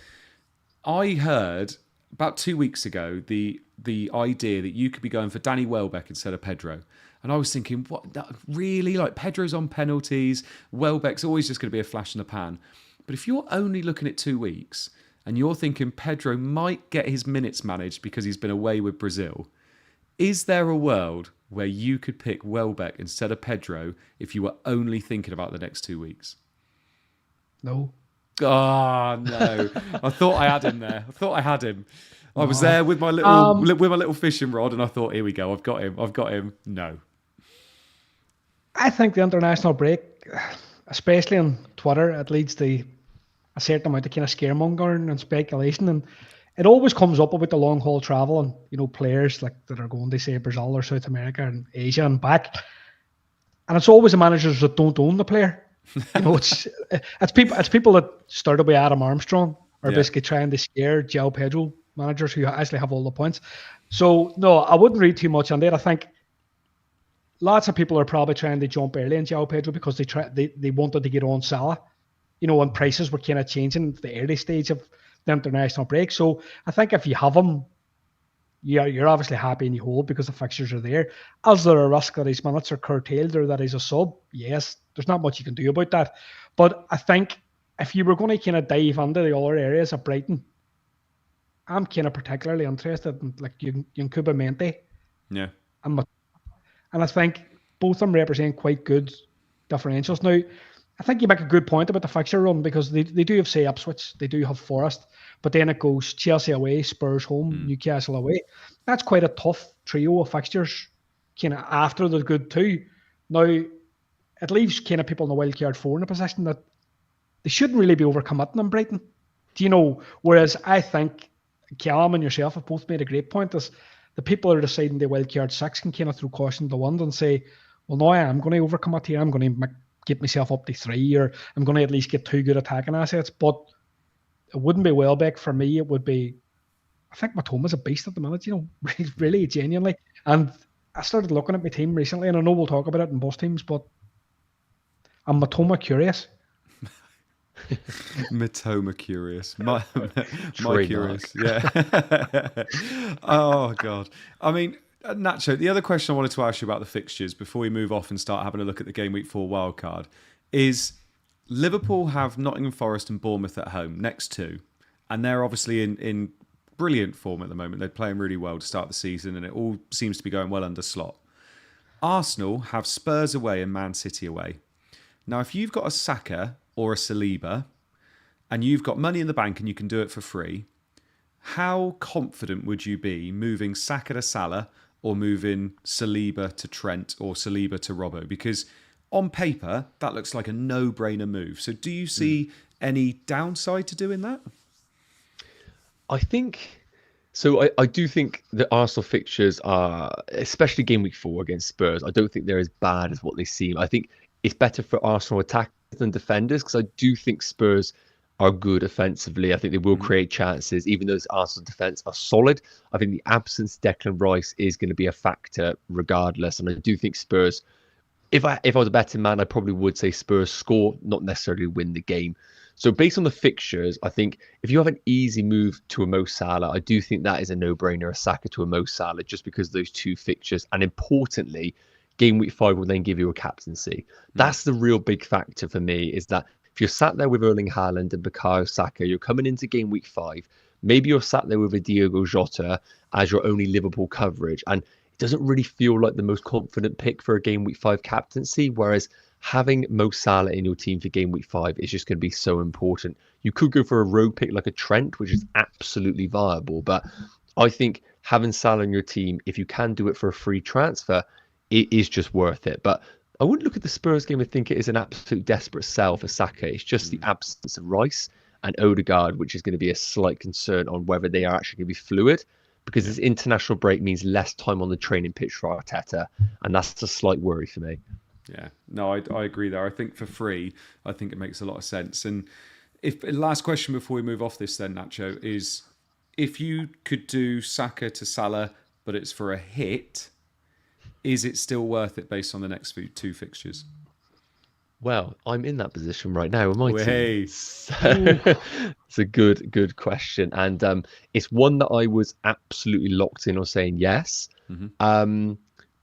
[SPEAKER 1] I heard about 2 weeks ago the idea that you could be going for Danny Welbeck instead of Pedro. And I was thinking, what, really? Like, Pedro's on penalties, Welbeck's always just going to be a flash in the pan. But if you're only looking at 2 weeks and you're thinking Pedro might get his minutes managed because he's been away with Brazil, is there a world where you could pick Welbeck instead of Pedro if you were only thinking about the next 2 weeks?
[SPEAKER 2] No.
[SPEAKER 1] Oh, no. I thought I had him there. I was there with my little fishing rod and I thought, here we go. I've got him. No.
[SPEAKER 2] I think the international break, especially on Twitter, it leads to a certain amount of kind of scaremongering and speculation, and it always comes up about the long haul travel and players like that are going to, say, Brazil or South America and Asia and back, and it's always the managers that don't own the player You know, it's people that started with Adam Armstrong are
[SPEAKER 1] Yeah.
[SPEAKER 2] basically trying to scare João Pedro managers who actually have all the points. So no, I wouldn't read too much on that. I think lots of people are probably trying to jump early in João Pedro because they wanted to get on Salah. You know, when prices were kind of changing at the early stage of the international break. So I think if you have him, you're obviously happy and you hold because the fixtures are there. Is there a risk that his minutes are curtailed or that he's a sub? Yes, there's not much you can do about that. But I think if you were going to kind of dive into the other areas of Brighton, I'm kind of particularly interested in like Yankuba Mente
[SPEAKER 1] Yeah.
[SPEAKER 2] and I think both of them represent quite good differentials. Now, I think you make a good point about the fixture run because they do have, say, Ipswich, they do have Forest, but then it goes Chelsea away, Spurs home, Newcastle away. That's quite a tough trio of fixtures kind of after the good two. Now, it leaves kind of people in the wildcard four in a position that they shouldn't really be overcommitting in Brighton. Do you know? Whereas I think Callum and yourself have both made a great point. Is the people that are deciding the wildcard six can kind of throw caution to the wind and say, well, no, I am going to overcommit here. I'm going to get myself up to 3, or I'm going to at least get 2 good attacking assets. But it wouldn't be Welbeck for me. It would be, I think Matoma's a beast at the minute, you know, really genuinely. And I started looking at my team recently, and I know we'll talk about it in both teams, but I'm Matoma curious.
[SPEAKER 1] Matoma curious. My curious.
[SPEAKER 3] Mark.
[SPEAKER 1] Yeah. Oh, God. I mean, Nacho, the other question I wanted to ask you about the fixtures before we move off and start having a look at the Game Week 4 wildcard is Liverpool have Nottingham Forest and Bournemouth at home, next 2. And they're obviously in brilliant form at the moment. They're playing really well to start the season, and it all seems to be going well under Slot. Arsenal have Spurs away and Man City away. Now, if you've got a Saka or a Saliba, and you've got money in the bank and you can do it for free, how confident would you be moving Saka to Salah or moving Saliba to Trent or Saliba to Robbo? Because on paper, that looks like a no-brainer move. So do you see any downside to doing that?
[SPEAKER 3] I think so. I do think the Arsenal fixtures are, especially Game Week 4 against Spurs, I don't think they're as bad as what they seem. I think it's better for Arsenal attackers than defenders because I do think Spurs are good offensively. I think they will create chances, even though Arsenal's defence are solid. I think the absence of Declan Rice is going to be a factor regardless. And I do think Spurs, if I was a betting man, I probably would say Spurs score, not necessarily win the game. So based on the fixtures, I think if you have an easy move to a Mo Salah, I do think that is a no-brainer, a Saka to a Mo Salah, just because of those 2 fixtures. And importantly, Game Week 5 will then give you a captaincy. That's the real big factor for me, is that if you're sat there with Erling Haaland and Bukayo Saka, you're coming into Game Week 5, maybe you're sat there with a Diogo Jota as your only Liverpool coverage, and it doesn't really feel like the most confident pick for a Game Week 5 captaincy, whereas having Mo Salah in your team for Game Week 5 is just going to be so important. You could go for a rogue pick like a Trent, which is absolutely viable, but I think having Salah in your team, if you can do it for a free transfer, it is just worth it. But I wouldn't look at the Spurs game and think it is an absolute desperate sell for Saka. It's just the absence of Rice and Odegaard, which is going to be a slight concern on whether they are actually going to be fluid, because this international break means less time on the training pitch for Arteta, and that's a slight worry for me.
[SPEAKER 1] Yeah, no, I agree there. I think for free, I think it makes a lot of sense. And last question before we move off this then, Nacho, is if you could do Saka to Salah, but it's for a hit, is it still worth it based on the next 2 fixtures?
[SPEAKER 3] Well, I'm in that position right now with my
[SPEAKER 1] Hey.
[SPEAKER 3] team. So, it's a good question. And it's one that I was absolutely locked in on saying yes.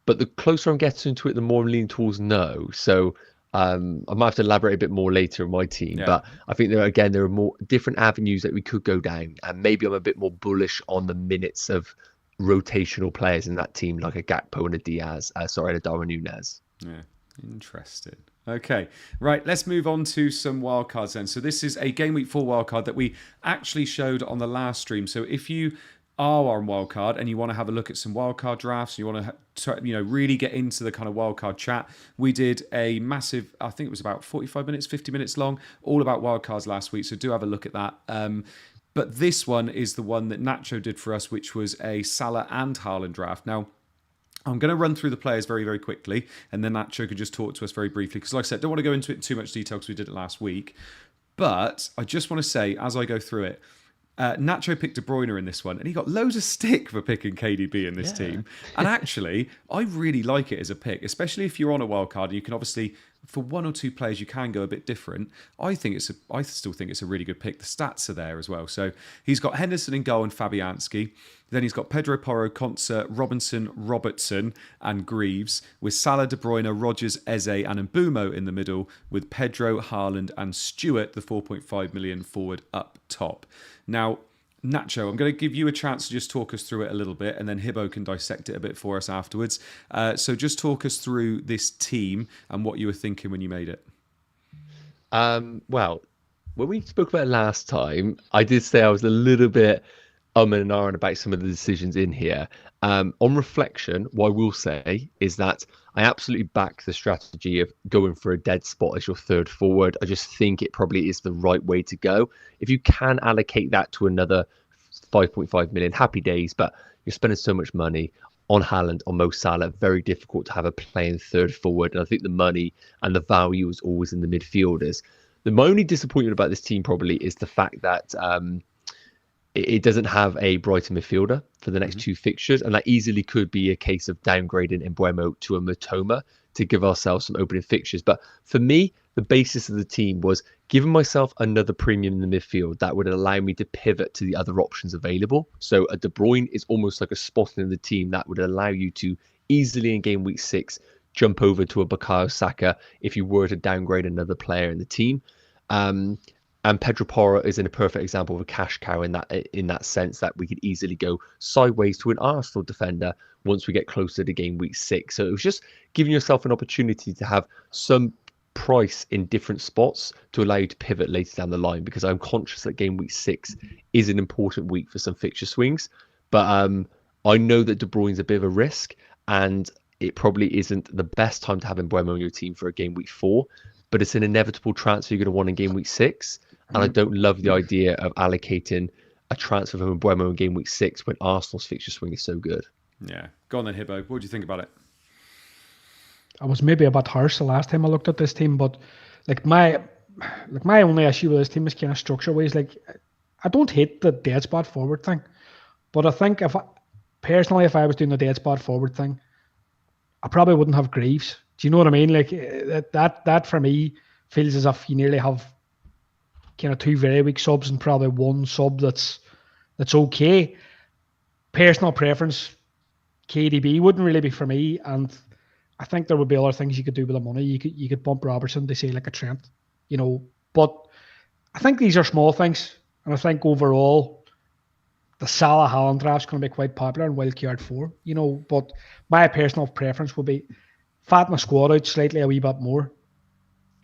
[SPEAKER 3] But the closer I'm getting to it, the more I'm leaning towards no. So I might have to elaborate a bit more later on my team. Yeah. But I think there are more different avenues that we could go down. And maybe I'm a bit more bullish on the minutes of rotational players in that team, like a Gakpo and a Diaz, and a Darwin Núñez.
[SPEAKER 1] Yeah, interesting. Okay, right, let's move on to some wildcards then. So this is a Game Week 4 wildcard that we actually showed on the last stream. So if you are on wildcard and you want to have a look at some wildcard drafts, you want to really get into the kind of wildcard chat, we did a massive, I think it was about 45 minutes, 50 minutes long, all about wildcards last week. So do have a look at that. But this one is the one that Nacho did for us, which was a Salah and Harland draft. Now, I'm going to run through the players very, very quickly, and then Nacho could just talk to us very briefly. Because, like I said, I don't want to go into it in too much detail because we did it last week. But I just want to say, as I go through it, Nacho picked De Bruyne in this one, and he got loads of stick for picking KDB in this team. And actually, I really like it as a pick, especially if you're on a wild card. You can obviously, for one or two players, you can go a bit different. I still think it's a really good pick. The stats are there as well. So he's got Henderson in goal and Fabianski. Then he's got Pedro Porro, Concert, Robinson, Robertson, and Greaves, with Salah, De Bruyne, Rodgers, Eze, and Mbumo in the middle, with Pedro, Harland, and Stewart, the 4.5 million forward, up top. Now, Nacho, I'm going to give you a chance to just talk us through it a little bit, and then Hibbo can dissect it a bit for us afterwards. So just talk us through this team and what you were thinking when you made it.
[SPEAKER 3] Well, when we spoke about it last time, I did say I was a little bit and ahhing about some of the decisions in here. On reflection, what I will say is that I absolutely back the strategy of going for a dead spot as your third forward. I just think it probably is the right way to go. If you can allocate that to another 5.5 million, happy days, but you're spending so much money on Haaland, on Mo Salah, very difficult to have a playing third forward. And I think the money and the value is always in the midfielders. My only disappointment about this team probably is the fact that it doesn't have a Brighton midfielder for the next two fixtures, and that easily could be a case of downgrading Mbuemo to a Matoma to give ourselves some opening fixtures. But for me, the basis of the team was giving myself another premium in the midfield that would allow me to pivot to the other options available. So a De Bruyne is almost like a spot in the team that would allow you to easily in game week 6 jump over to a Bukayo Saka if you were to downgrade another player in the team. And Pedro Porro is in a perfect example of a cash cow in that sense that we could easily go sideways to an Arsenal defender once we get closer to game week 6. So it was just giving yourself an opportunity to have some price in different spots to allow you to pivot later down the line, because I'm conscious that game week 6 is an important week for some fixture swings. But I know that De Bruyne's a bit of a risk, and it probably isn't the best time to have Mbuemo on your team for a game week 4, but it's an inevitable transfer you're going to want in game week 6. And I don't love the idea of allocating a transfer from Mbuemo in game week 6 when Arsenal's fixture swing is so good.
[SPEAKER 1] Yeah. Go on then, Hibbo. What do you think about it?
[SPEAKER 2] I was maybe a bit harsh the last time I looked at this team, but my only issue with this team is kind of structure-wise. I don't hate the dead spot forward thing, but I think if I was doing the dead spot forward thing, I probably wouldn't have Greaves. Do you know what I mean? That for me feels as if you nearly have kind of 2 very weak subs and probably 1 sub that's okay. Personal preference, KDB wouldn't really be for me, and I think there would be other things you could do with the money. You could bump Robertson to say like a Trent, But I think these are small things, and I think overall the Salah Harland draft is going to be quite popular in Wildcard 4. But my personal preference would be fatten the squad out slightly a wee bit more,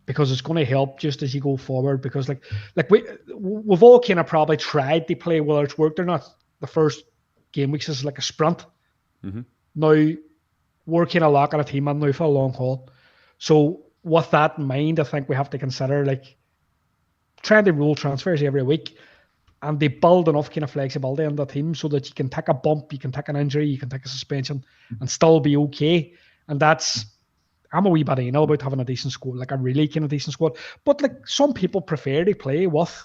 [SPEAKER 2] because it's going to help just as you go forward. Because we've all kind of probably tried to play, whether it's worked or not, the first game weeks is like a sprint. Mm-hmm. Now we're kind of locking a team in now for a long haul. So with that in mind, I think we have to consider trying to rule transfers every week, and they build enough kind of flexibility in the team so that you can take a bump, you can take an injury, you can take a suspension, and still be okay. And I'm a wee bit anal about having a decent squad, a really kind of decent squad. But some people prefer to play with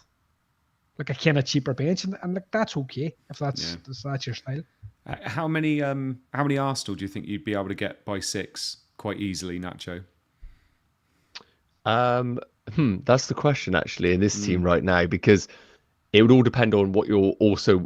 [SPEAKER 2] a kind of cheaper bench, and that's okay if that's your style.
[SPEAKER 1] How many Arsenal do you think you'd be able to get by 6 quite easily, Nacho?
[SPEAKER 3] That's the question actually in this team right now, because it would all depend on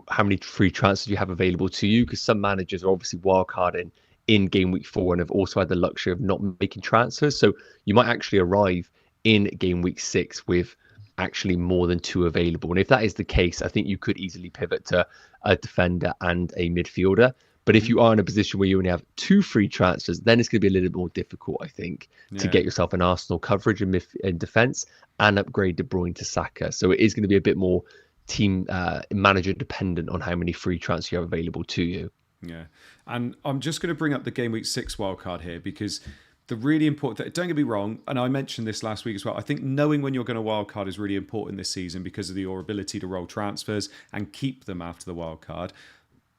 [SPEAKER 3] how many free transfers you have available to you, because some managers are obviously wildcarding in game week 4 and have also had the luxury of not making transfers. So you might actually arrive in game week 6 with actually more than 2 available. And if that is the case, I think you could easily pivot to a defender and a midfielder. But if you are in a position where you only have 2 free transfers, then it's going to be a little bit more difficult, I think, to get yourself an Arsenal coverage in defence and upgrade De Bruyne to Saka. So it is going to be a bit more team manager dependent on how many free transfers you have available to you.
[SPEAKER 1] Yeah, and I'm just going to bring up the game week 6 wildcard here, because the really important, don't get me wrong, and I mentioned this last week as well, I think knowing when you're going to wildcard is really important this season because of your ability to roll transfers and keep them after the wildcard.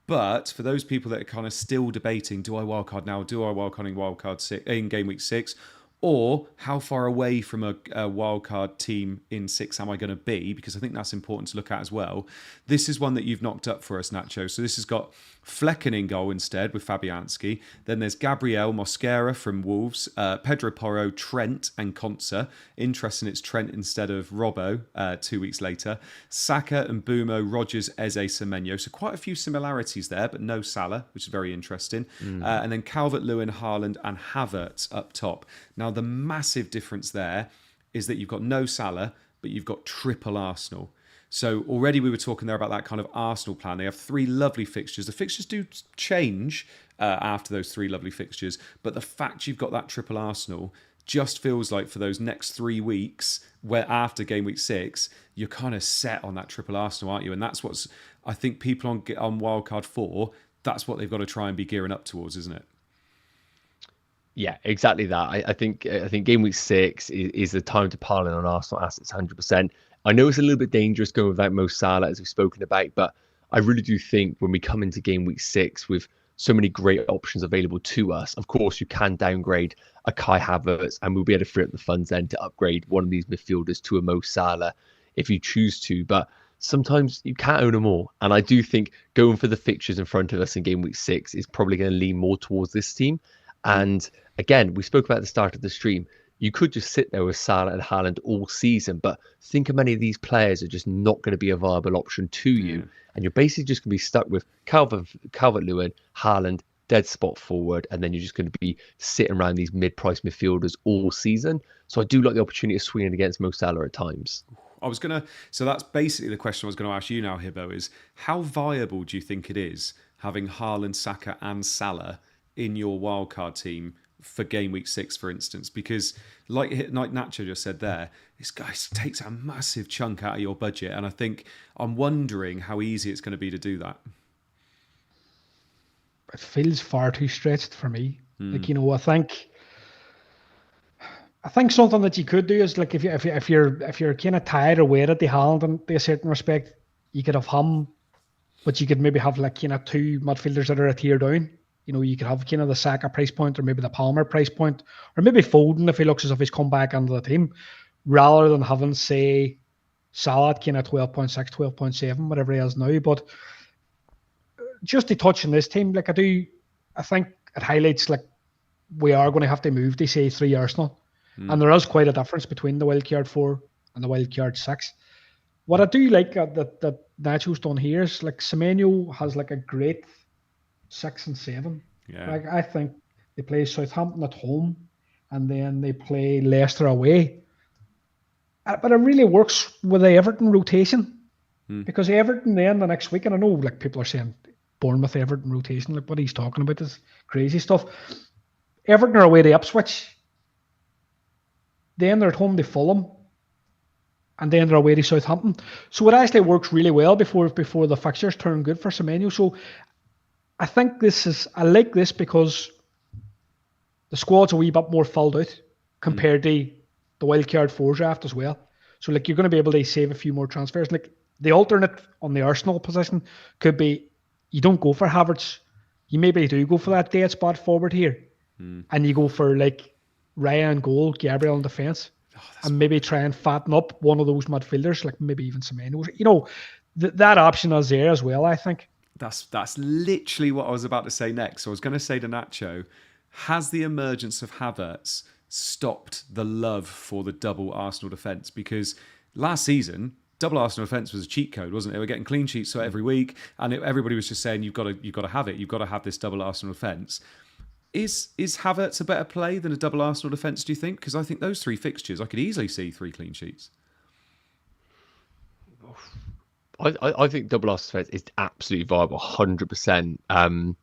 [SPEAKER 1] But for those people that are kind of still debating, do I wildcard now? Do I wildcard in game week 6? Or how far away from a wildcard team in 6 am I going to be? Because I think that's important to look at as well. This is one that you've knocked up for us, Nacho. So this has got Flecken in goal instead with Fabianski. Then there's Gabriel Mosquera from Wolves, Pedro Porro, Trent and Konsa. Interesting, it's Trent instead of Robbo 2 weeks later. Saka and Bumo, Rogers, Eze, Semenyo. So quite a few similarities there, but no Salah, which is very interesting. And then Calvert-Lewin, Harland and Havertz up top. Now, the massive difference there is that you've got no Salah, but you've got triple Arsenal. So already we were talking there about that kind of Arsenal plan. They have 3 lovely fixtures. The fixtures do change after those 3 lovely fixtures, but the fact you've got that triple Arsenal just feels like for those next 3 weeks, where after game week 6, you're kind of set on that triple Arsenal, aren't you? And that's what's, I think people on Wildcard 4, that's what they've got to try and be gearing up towards, isn't it?
[SPEAKER 3] Yeah, exactly that. I think game week 6 is the time to pile in on Arsenal assets 100%. I know it's a little bit dangerous going without Mo Salah, as we've spoken about, but I really do think when we come into game week 6 with so many great options available to us, of course, you can downgrade a Kai Havertz and we'll be able to free up the funds then to upgrade one of these midfielders to a Mo Salah if you choose to. But sometimes you can't own them all. And I do think going for the fixtures in front of us in game week 6 is probably going to lean more towards this team. And again, we spoke about at the start of the stream, you could just sit there with Salah and Harland all season, but think how many of these players are just not going to be a viable option to you. And you're basically just going to be stuck with Calvert-Lewin, Harland, dead spot forward, and then you're just going to be sitting around these mid-price midfielders all season. So I do like the opportunity of swinging against Mo Salah at times.
[SPEAKER 1] So that's basically the question I was going to ask you now, Hibbo, is how viable do you think it is having Haaland, Saka and Salah in your wildcard team for game week 6, for instance? Because like Nacho just said there, this guy takes a massive chunk out of your budget, and I think I'm wondering how easy it's going to be to do that.
[SPEAKER 2] It feels far too stretched for me. Like, you know, I think something that you could do is, like, if you're kind of tired or wedded to Haaland in a certain respect, you could have him, but you could maybe have like kind of 2 midfielders that are a tier down. You know, you could have kind of the Saka price point or maybe the Palmer price point, or maybe Foden if he looks as if he's come back into the team, rather than having, say, Salah at kind of 12.6, 12.7, whatever he is now. But just to touch on this team, like I think it highlights like we are going to have to move to, say, 3 Arsenal. And there is quite a difference between the Wildcard 4 and the Wildcard 6. What I do like that Nacho's done here is, like, Semenyo has like a great 6 and 7.
[SPEAKER 1] Yeah.
[SPEAKER 2] Like, I think they play Southampton at home and then they play Leicester away. But it really works with the Everton rotation, because Everton then the next week, and I know like people are saying Bournemouth Everton rotation, like what he's talking about is crazy stuff. Everton are away to Ipswich, then they're at home to Fulham, and then they're away to Southampton. So it actually works really well before the fixtures turn good for Semenyo. So I think I like this because the squad's a wee bit more filled out compared to the Wildcard 4 draft as well. So like you're going to be able to save a few more transfers. Like the alternate on the Arsenal position could be you don't go for Havertz. You maybe do go for that dead spot forward here. And you go for like Raya in goal, Gabriel in defence. And maybe try and fatten up one of those midfielders, like maybe even Semenyo. You know, that option is there as well, I think.
[SPEAKER 1] That's literally what I was about to say next. So I was going to say to Nacho, has the emergence of Havertz stopped the love for the double Arsenal defence? Because last season, double Arsenal defence was a cheat code, wasn't it? They were getting clean sheets every week, and everybody was just saying, you've got to have it. You've got to have this double Arsenal defence. Is Havertz a better play than a double Arsenal defence, do you think? Because I think those 3 fixtures, I could easily see 3 clean sheets.
[SPEAKER 3] I think double Arsenal defence is absolutely viable, 100%. And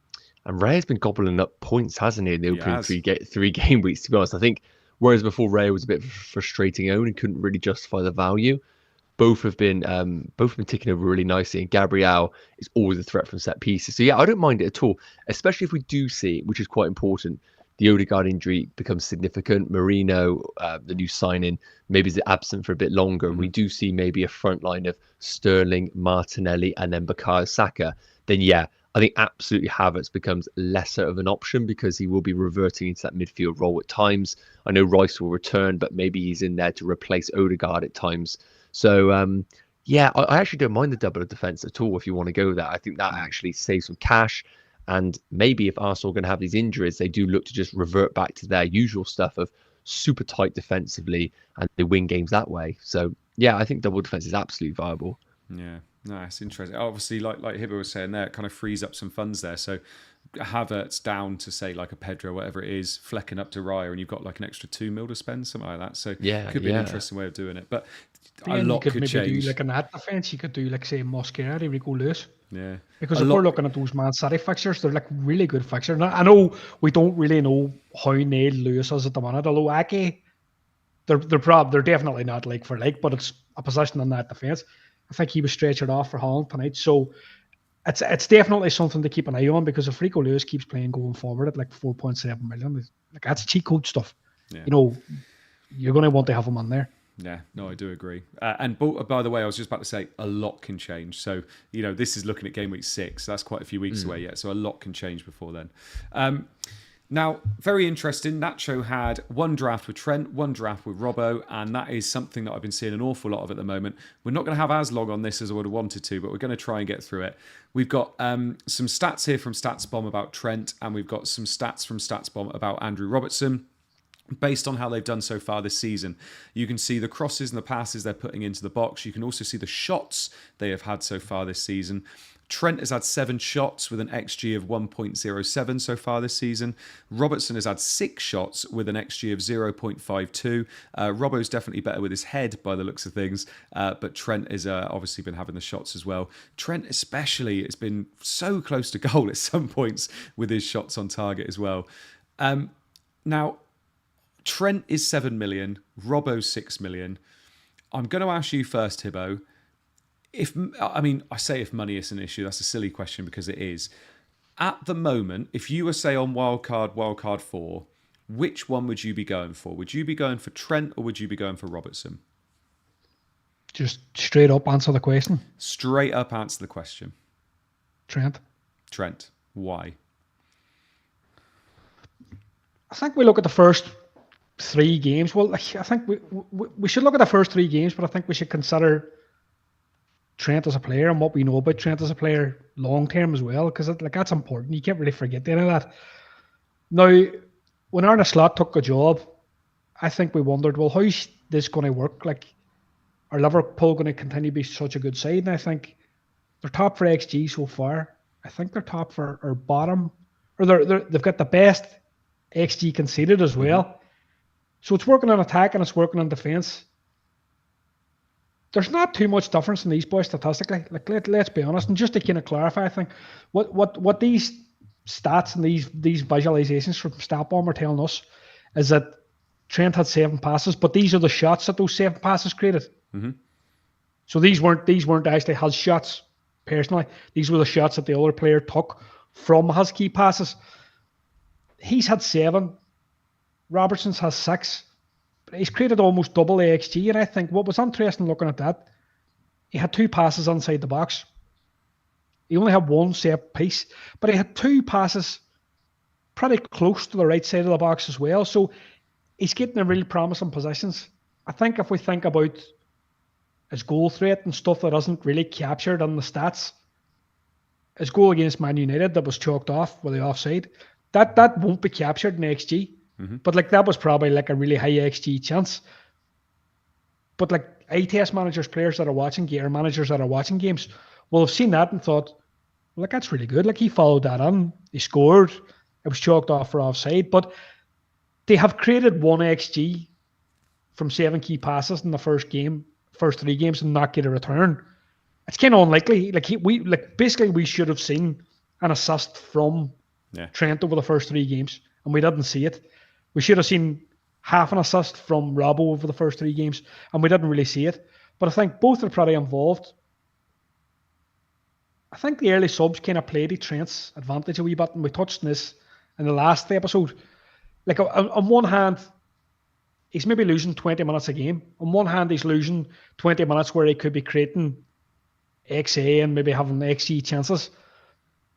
[SPEAKER 3] Ray's been gobbling up points, hasn't he, in the opening 3 game weeks, to be honest. I think, whereas before Ray was a bit frustrating own and couldn't really justify the value, both have been ticking over really nicely, and Gabriel is always a threat from set pieces. So yeah, I don't mind it at all, especially if we do see, which is quite important, the Odegaard injury becomes significant. Merino, the new signing, maybe is absent for a bit longer. We do see maybe a front line of Sterling, Martinelli, and then Bukayo Saka. Then yeah, I think absolutely Havertz becomes lesser of an option because he will be reverting into that midfield role at times. I know Rice will return, but maybe he's in there to replace Odegaard at times. So, yeah, I actually don't mind the double of defence at all if you want to go there. I think that actually saves some cash. And maybe if Arsenal are going to have these injuries, they do look to just revert back to their usual stuff of super tight defensively and they win games that way. So, yeah, I think double defence is absolutely viable.
[SPEAKER 1] Yeah, no, it's interesting. Obviously, like Hibbo was saying there, it kind of frees up some funds there. So Havertz down to say like a Pedro, whatever it is, Flecking up to Raya, and you've got like an extra 2 mil to spend, something like that. So
[SPEAKER 3] Yeah,
[SPEAKER 1] it could be an interesting way of doing it. But a
[SPEAKER 2] Then
[SPEAKER 1] lot
[SPEAKER 2] you could
[SPEAKER 1] could
[SPEAKER 2] maybe
[SPEAKER 1] change.
[SPEAKER 2] do like an at defence. You could do like say Mosquera, Rico Lewis.
[SPEAKER 1] Yeah,
[SPEAKER 2] Because if we're looking at those Man City fixtures, they're like really good fixtures. I know we don't really know how nailed Lewis is at the minute, although Ake, they're definitely not like for like, but it's a position in that defence. I think he was stretched off for Holland tonight, so it's definitely something to keep an eye on, because if Rico Lewis keeps playing going forward at like 4.7 million, like that's cheat code stuff.
[SPEAKER 1] Yeah.
[SPEAKER 2] You know, you're going to want to have him on there.
[SPEAKER 1] Yeah, no, I do agree. And by the way, I was just about to say a lot can change. So, this is looking at game week 6. That's quite a few weeks away yet. So a lot can change before then. Now, very interesting. Nacho had one draft with Trent, one draft with Robbo, and that is something that I've been seeing an awful lot of at the moment. We're not going to have as long on this as I would have wanted to, but we're going to try and get through it. We've got some stats here from Statsbomb about Trent, and we've got some stats from Statsbomb about Andrew Robertson. Based on how they've done so far this season, you can see the crosses and the passes they're putting into the box. You can also see the shots they have had so far this season. Trent has had 7 shots with an XG of 1.07 so far this season. Robertson has had 6 shots with an XG of 0.52. Robbo's definitely better with his head by the looks of things, but Trent has obviously been having the shots as well. Trent especially has been so close to goal at some points with his shots on target as well. Now, Trent is 7 million, Robbo's 6 million. I'm going to ask you first, Hibbo. I say if money is an issue, that's a silly question because it is. At the moment, if you were, say, on Wildcard 4, which one would you be going for? Would you be going for Trent or would you be going for Robertson?
[SPEAKER 2] Just straight up answer the question.
[SPEAKER 1] Straight up answer the question.
[SPEAKER 2] Trent.
[SPEAKER 1] Why?
[SPEAKER 2] I think we look at the first 3 games. Well, I think we should look at the first 3 games, but I think we should consider Trent as a player and what we know about Trent as a player long term as well, because that's important. You can't really forget any of that. Now, when Arne Slot took the job, I think we wondered, well, how's this going to work? Like, are Liverpool going to continue to be such a good side? And I think they're top for XG so far. I think they're top for or bottom, or they've got the best XG conceded as well. Mm-hmm. So it's working on attack and it's working on defence. There's not too much difference in these boys statistically. Like let's be honest, and just to kind of clarify, I think what these stats and these visualizations from Statsbomb are telling us is that Trent had 7 passes, but these are the shots that those 7 passes created.
[SPEAKER 1] Mm-hmm.
[SPEAKER 2] So these weren't actually his shots personally. These were the shots that the other player took from his key passes. He's had 7. Robertson's has 6. But he's created almost double the XG, and I think what was interesting looking at that, he had 2 passes inside the box. He only had 1 set piece, but he had 2 passes pretty close to the right side of the box as well. So he's getting in really promising positions. I think if we think about his goal threat and stuff that isn't really captured on the stats, his goal against Man United that was chalked off with the offside, that won't be captured in XG. Mm-hmm. But like that was probably like a really high XG chance. But like eye test managers, players that are watching or managers that are watching games will have seen that and thought, well, like that's really good. Like he followed that on, he scored, it was chalked off for offside. But they have created 1 XG from 7 key passes in the first 3 games and not get a return. It's kind of unlikely. We should have seen an assist from Trent over the first 3 games, and we didn't see it. We should have seen half an assist from Robbo over the first 3 games, and we didn't really see it. But I think both are pretty involved. I think the early subs kind of played to Trent's advantage a wee bit, and we touched on this in the last episode. Like on one hand, he's maybe losing 20 minutes a game. On one hand, he's losing 20 minutes where he could be creating XA and maybe having XG chances.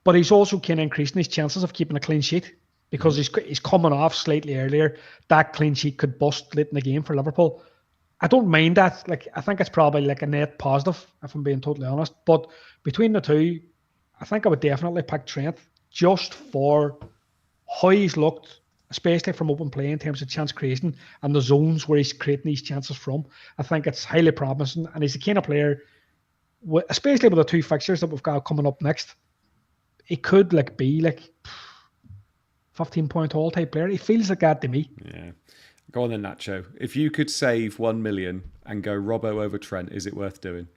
[SPEAKER 2] but he's also kind of increasing his chances of keeping a clean sheet because he's coming off slightly earlier. That clean sheet could bust late in the game for Liverpool. I don't mind that. Like, I think it's probably like a net positive, if I'm being totally honest. But between the two, I think I would definitely pick Trent just for how he's looked, especially from open play in terms of chance creation and the zones where he's creating these chances from. I think it's highly promising, and he's the kind of player, especially with the 2 fixtures that we've got coming up next, he could be 15-point all type player. He feels like that to me.
[SPEAKER 1] Yeah. Go on then, Nacho. If you could save 1 million and go Robbo over Trent, is it worth doing?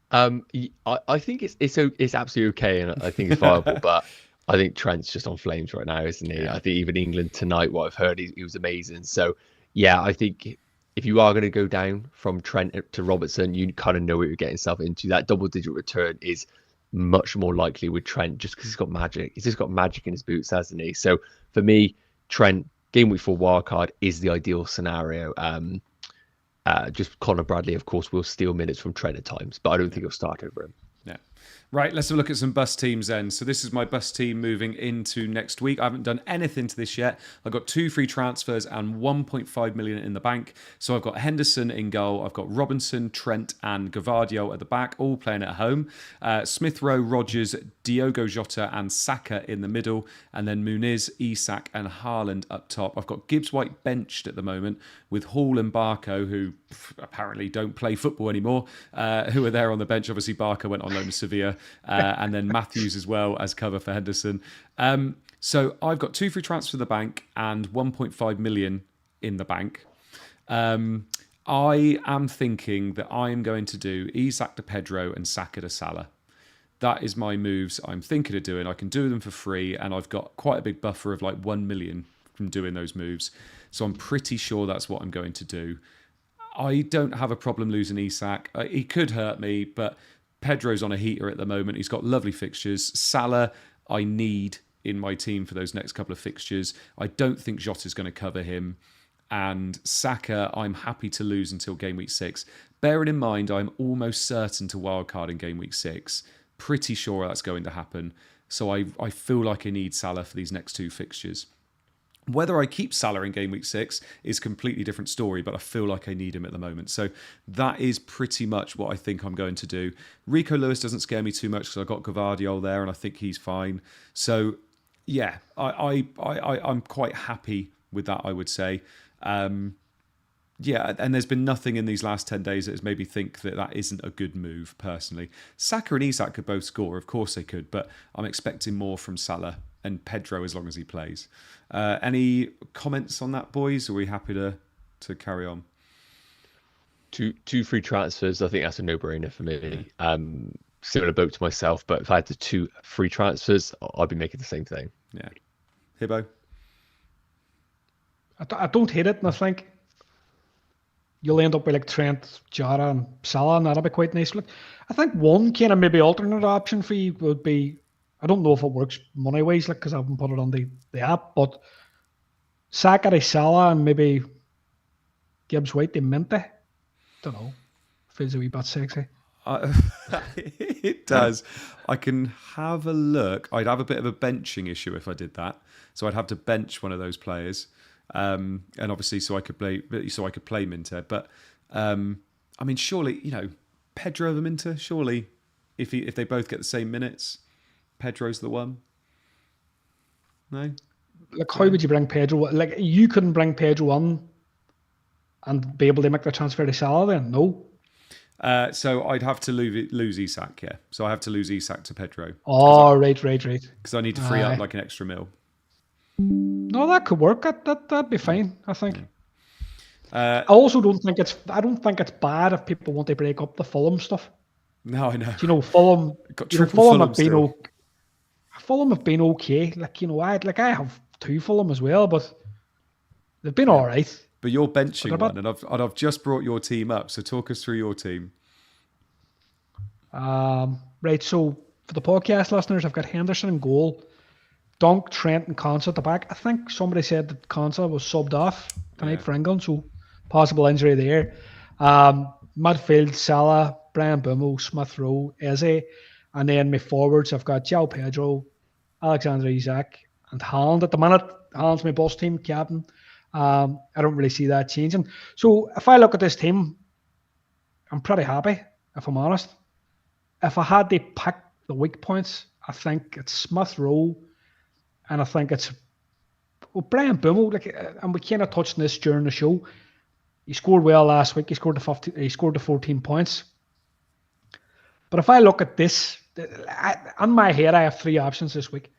[SPEAKER 3] I think it's absolutely okay, and I think it's viable, but I think Trent's just on flames right now, isn't he? Yeah. I think even England tonight, what I've heard, he was amazing. So, yeah, I think if you are going to go down from Trent to Robertson, you kind of know what you're getting yourself into. That double-digit return is much more likely with Trent just because he's got magic. He's just got magic in his boots, hasn't he? So, for me, Trent, Game Week 4 wildcard is the ideal scenario. Just Conor Bradley, of course, will steal minutes from Trent at times, but I don't think he'll start over him.
[SPEAKER 1] Yeah. Right, let's have a look at some bus teams then. So this is my bus team moving into next week. I haven't done anything to this yet. I've got 2 free transfers and 1.5 million in the bank. So I've got Henderson in goal. I've got Robinson, Trent and Gavardio at the back, all playing at home. Smith Rowe, Rodgers, Diogo Jota and Saka in the middle. And then Muniz, Isak and Harland up top. I've got Gibbs-White benched at the moment with Hall and Barco, who apparently don't play football anymore, who are there on the bench. Obviously, Barco went on loan to Sevilla. And then Matthews as well as cover for Henderson. So I've got 2 free transfers to the bank and 1.5 million in the bank. I am thinking that I am going to do Isak to Pedro and Saka to Salah. That is my moves I'm thinking of doing. I can do them for free, and I've got quite a big buffer of 1 million from doing those moves. So I'm pretty sure that's what I'm going to do. I don't have a problem losing Isak. He could hurt me, but Pedro's on a heater at the moment. He's got lovely fixtures. Salah, I need in my team for those next couple of fixtures. I don't think Jota's going to cover him. And Saka, I'm happy to lose until game week 6. Bearing in mind, I'm almost certain to wildcard in game week 6. Pretty sure that's going to happen. So I feel like I need Salah for these next 2 fixtures. Whether I keep Salah in game week 6 is a completely different story, but I feel like I need him at the moment. So that is pretty much what I think I'm going to do. Rico Lewis doesn't scare me too much because I've got Gavardio there and I think he's fine. So yeah, I'm quite happy with that, I would say. Yeah, and there's been nothing in these last 10 days that has made me think that isn't a good move, personally. Saka and Isak could both score, of course they could, but I'm expecting more from Salah and Pedro as long as he plays. Any comments on that, boys? Or are we happy to carry on?
[SPEAKER 3] Two free transfers. I think that's a no-brainer for me. Similar boat to myself, but if I had the 2 free transfers, I'd be making the same thing.
[SPEAKER 1] Yeah. Hibbo?
[SPEAKER 2] I don't hate it, and I think you'll end up with Trent, Jota and Salah, and that'll be quite nice. I think one kind of maybe alternate option for you would be, I don't know if it works money-wise, because I haven't put it on the app, but Saka to Salah and maybe Gibbs-White to Mente. Don't know. Feels a wee bit sexy.
[SPEAKER 1] It does. I can have a look. I'd have a bit of a benching issue if I did that. So I'd have to bench one of those players, and obviously so I could play Minter. But I mean, surely Pedro over Minter. Surely, if they both get the same minutes, Pedro's the one. No.
[SPEAKER 2] How would you bring Pedro? You couldn't bring Pedro on and be able to make the transfer to Salah then? No.
[SPEAKER 1] So I'd have to lose Isak, yeah. So I have to lose Isak to Pedro.
[SPEAKER 2] Oh, right.
[SPEAKER 1] Because I need to free up an extra mil.
[SPEAKER 2] No, that could work. That'd be fine, I think. I also don't think it's bad if people want to break up the Fulham stuff.
[SPEAKER 1] No, I know.
[SPEAKER 2] Fulham.
[SPEAKER 1] Fulham
[SPEAKER 2] have been okay. I have 2 Fulham as well, but they've been all right.
[SPEAKER 1] But you're benching one, and I've just brought your team up. So talk us through your team.
[SPEAKER 2] Right. So for the podcast listeners, I've got Henderson in goal, Dunk, Trent, and Konsa at the back. I think somebody said that Konsa was subbed off tonight for England, so possible injury there. Midfield: Salah, Brian Bumo, Smith Rowe, Eze, And then my forwards, I've got João Pedro, Alexander Isak, and Haaland. At the minute, Haaland's my boss team captain. I don't really see that changing. So if I look at this team, I'm pretty happy, if I'm honest. If I had to pick the weak points, I think it's Smith Rowe, and I think it's Brian Bummel. And we kind of touched on this during the show. He scored well last week. He scored the 14 points. But if I look at this, in my head, I have 3 options this week.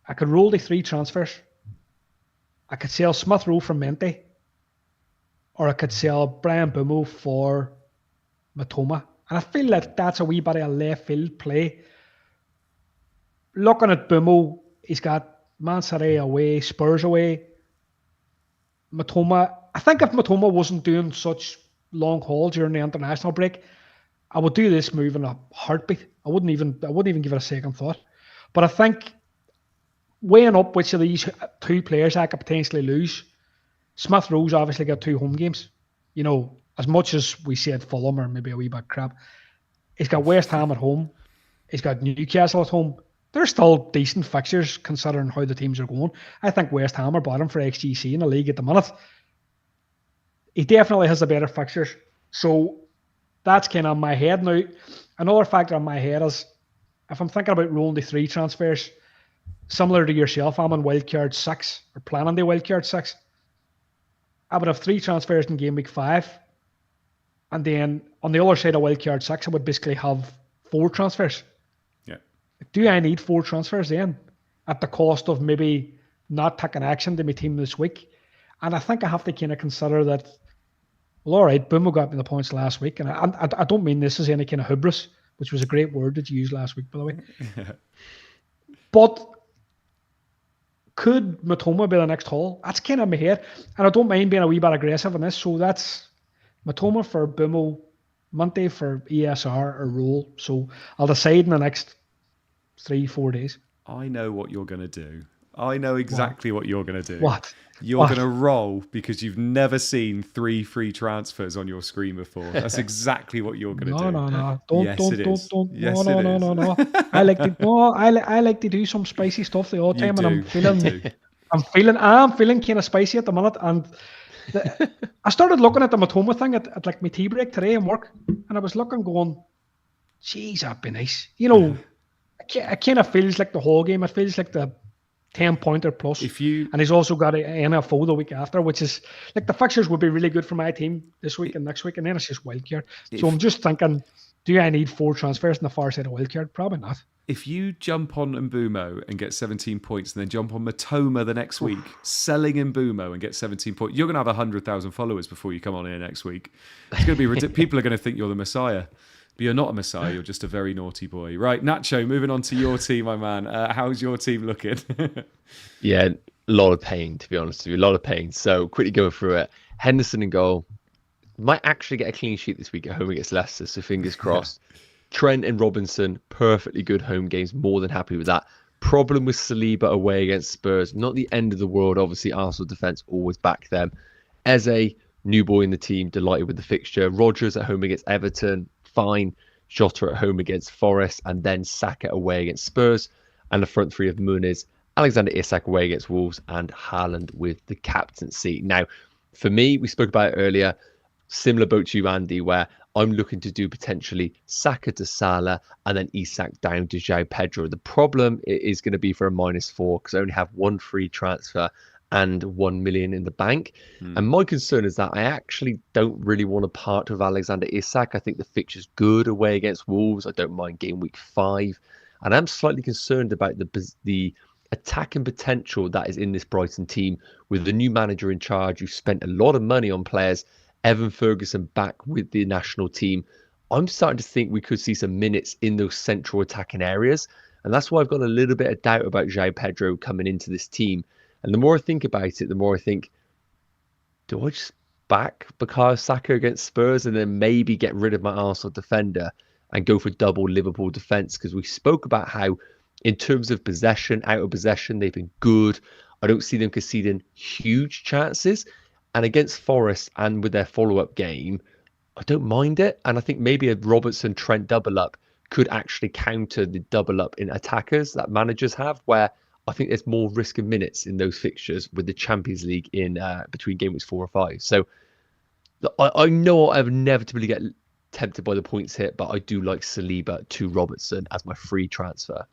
[SPEAKER 2] I could roll the 3 transfers. I could sell Smith Rowe for Mente, or I could sell Brian Bummel for Matoma. And I feel like that's a wee bit of a left field play. Looking at Bummel, he's got Man City away, Spurs away. Matoma, I think if Matoma wasn't doing such long haul during the international break, I would do this move in a heartbeat. I wouldn't even give it a second thought. But I think weighing up which of these 2 players I could potentially lose, Smith Rowe's obviously got 2 home games. You know, as much as we said Fulham or maybe a wee bit crap, he's got West Ham at home. He's got Newcastle at home. They're still decent fixtures considering how the teams are going. I think West Ham are bottom for XGC in the league at the minute. He definitely has the better fixtures. So that's kind of in my head now. Another factor in my head is if I'm thinking about rolling the 3 transfers, similar to yourself, I'm on Wildcard 6 or planning the Wildcard 6. I would have 3 transfers in game week 5. And then on the other side of Wildcard 6, I would basically have 4 transfers.
[SPEAKER 1] Yeah.
[SPEAKER 2] Do I need 4 transfers then at the cost of maybe not taking action to my team this week? And I think I have to kind of consider that, well, all right, Boomo got me the points last week. And I don't mean this as any kind of hubris, which was a great word that you used last week, by the way. But could Matoma be the next haul? That's kind of in my head. And I don't mind being a wee bit aggressive in this. So that's Matoma for Boomo, Monte for ESR or Roll. So I'll decide in the next 3-4 days.
[SPEAKER 1] I know what you're going to do. I know exactly what you're going to do.
[SPEAKER 2] What?
[SPEAKER 1] You're going to roll because you've never seen 3 free transfers on your screen before. That's exactly what you're going to do.
[SPEAKER 2] No. No. I like to do some spicy stuff the odd time, and I'm feeling kind of spicy at the minute. And I started looking at the Matoma thing at like my tea break today in work, and I was looking, going, "Geez, that'd be nice." You know, it kind of feels like the whole game. It feels like the 10-pointer plus. And he's also got an NFO the week after, which is like the fixtures would be really good for my team this week and next week, and then it's just wildcard. So I'm just thinking, do I need 4 transfers on the far side of wildcard? Probably not.
[SPEAKER 1] If you jump on Mbumo and get 17 points and then jump on Matoma the next week, selling Mbumo and get 17 points, you're going to have 100,000 followers before you come on here next week. It's going to be ridiculous. People are going to think you're the Messiah. But you're not a Messiah, you're just a very naughty boy. Right, Nacho, moving on to your team, my man. How's your team looking?
[SPEAKER 3] Yeah, a lot of pain, to be honest with you. A lot of pain. So, quickly going through it. Henderson in goal. Might actually get a clean sheet this week at home against Leicester, so fingers crossed. Trent and Robinson, perfectly good home games. More than happy with that. Problem with Saliba away against Spurs. Not the end of the world. Obviously, Arsenal defence always back them. Eze, new boy in the team, delighted with the fixture. Rodgers at home against Everton. Fine. Jota at home against Forest, and then Saka away against Spurs, and the front 3 of Muniz, Alexander Isak away against Wolves, and Haaland with the captaincy. Now, for me, we spoke about it earlier, similar boat to you, Andy, where I'm looking to do potentially Saka to Salah and then Isak down to João Pedro. The problem is going to be for a -4 because I only have 1 free transfer and 1 million in the bank. And my concern is that I actually don't really want to part with Alexander Isak. I think the fixture's good away against Wolves. I don't mind game week 5. And I'm slightly concerned about the attacking potential that is in this Brighton team with the new manager in charge who spent a lot of money on players. Evan Ferguson back with the national team. I'm starting to think we could see some minutes in those central attacking areas. And that's why I've got a little bit of doubt about João Pedro coming into this team. And the more I think about it, the more I think, do I just back Bukayo Saka against Spurs and then maybe get rid of my Arsenal defender and go for double Liverpool defence? Because we spoke about how, in terms of possession, out of possession, they've been good. I don't see them conceding huge chances. And against Forest and with their follow-up game, I don't mind it. And I think maybe a Robertson-Trent double-up could actually counter the double up in attackers that managers have, where I think there's more risk of minutes in those fixtures with the Champions League in between game weeks 4 or 5. So I know I inevitably get tempted by the points hit, but I do like Saliba to Robertson as my free transfer.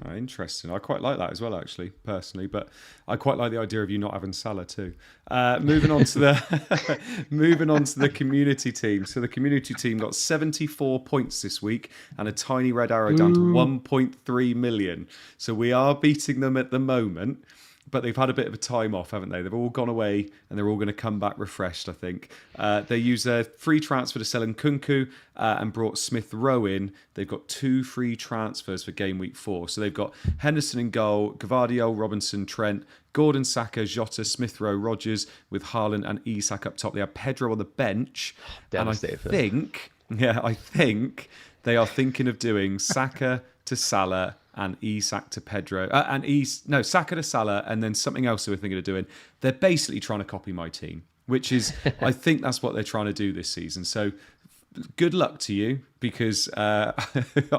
[SPEAKER 1] Oh, interesting. I quite like that as well, actually, personally. But I quite like the idea of you not having Salah too. Moving on to the community team. So the community team got 74 points this week and a tiny red arrow down to 1.3 million. So we are beating them at the moment. But they've had a bit of a time off, haven't they? They've all gone away and they're all going to come back refreshed, I think. They use a free transfer to sell Nkunku and brought Smith Rowe in. They've got 2 free transfers for game week 4. So they've got Henderson in goal, Gvardiol, Robinson, Trent, Gordon, Saka, Jota, Smith Rowe, Rodgers with Harland and Isak up top. They have Pedro on the bench. And I think they are thinking of doing Saka to Salah and Isak to Pedro, Saka to Salah, and then something else they were thinking of doing. They're basically trying to copy my team, which is, I think that's what they're trying to do this season. So good luck to you, because I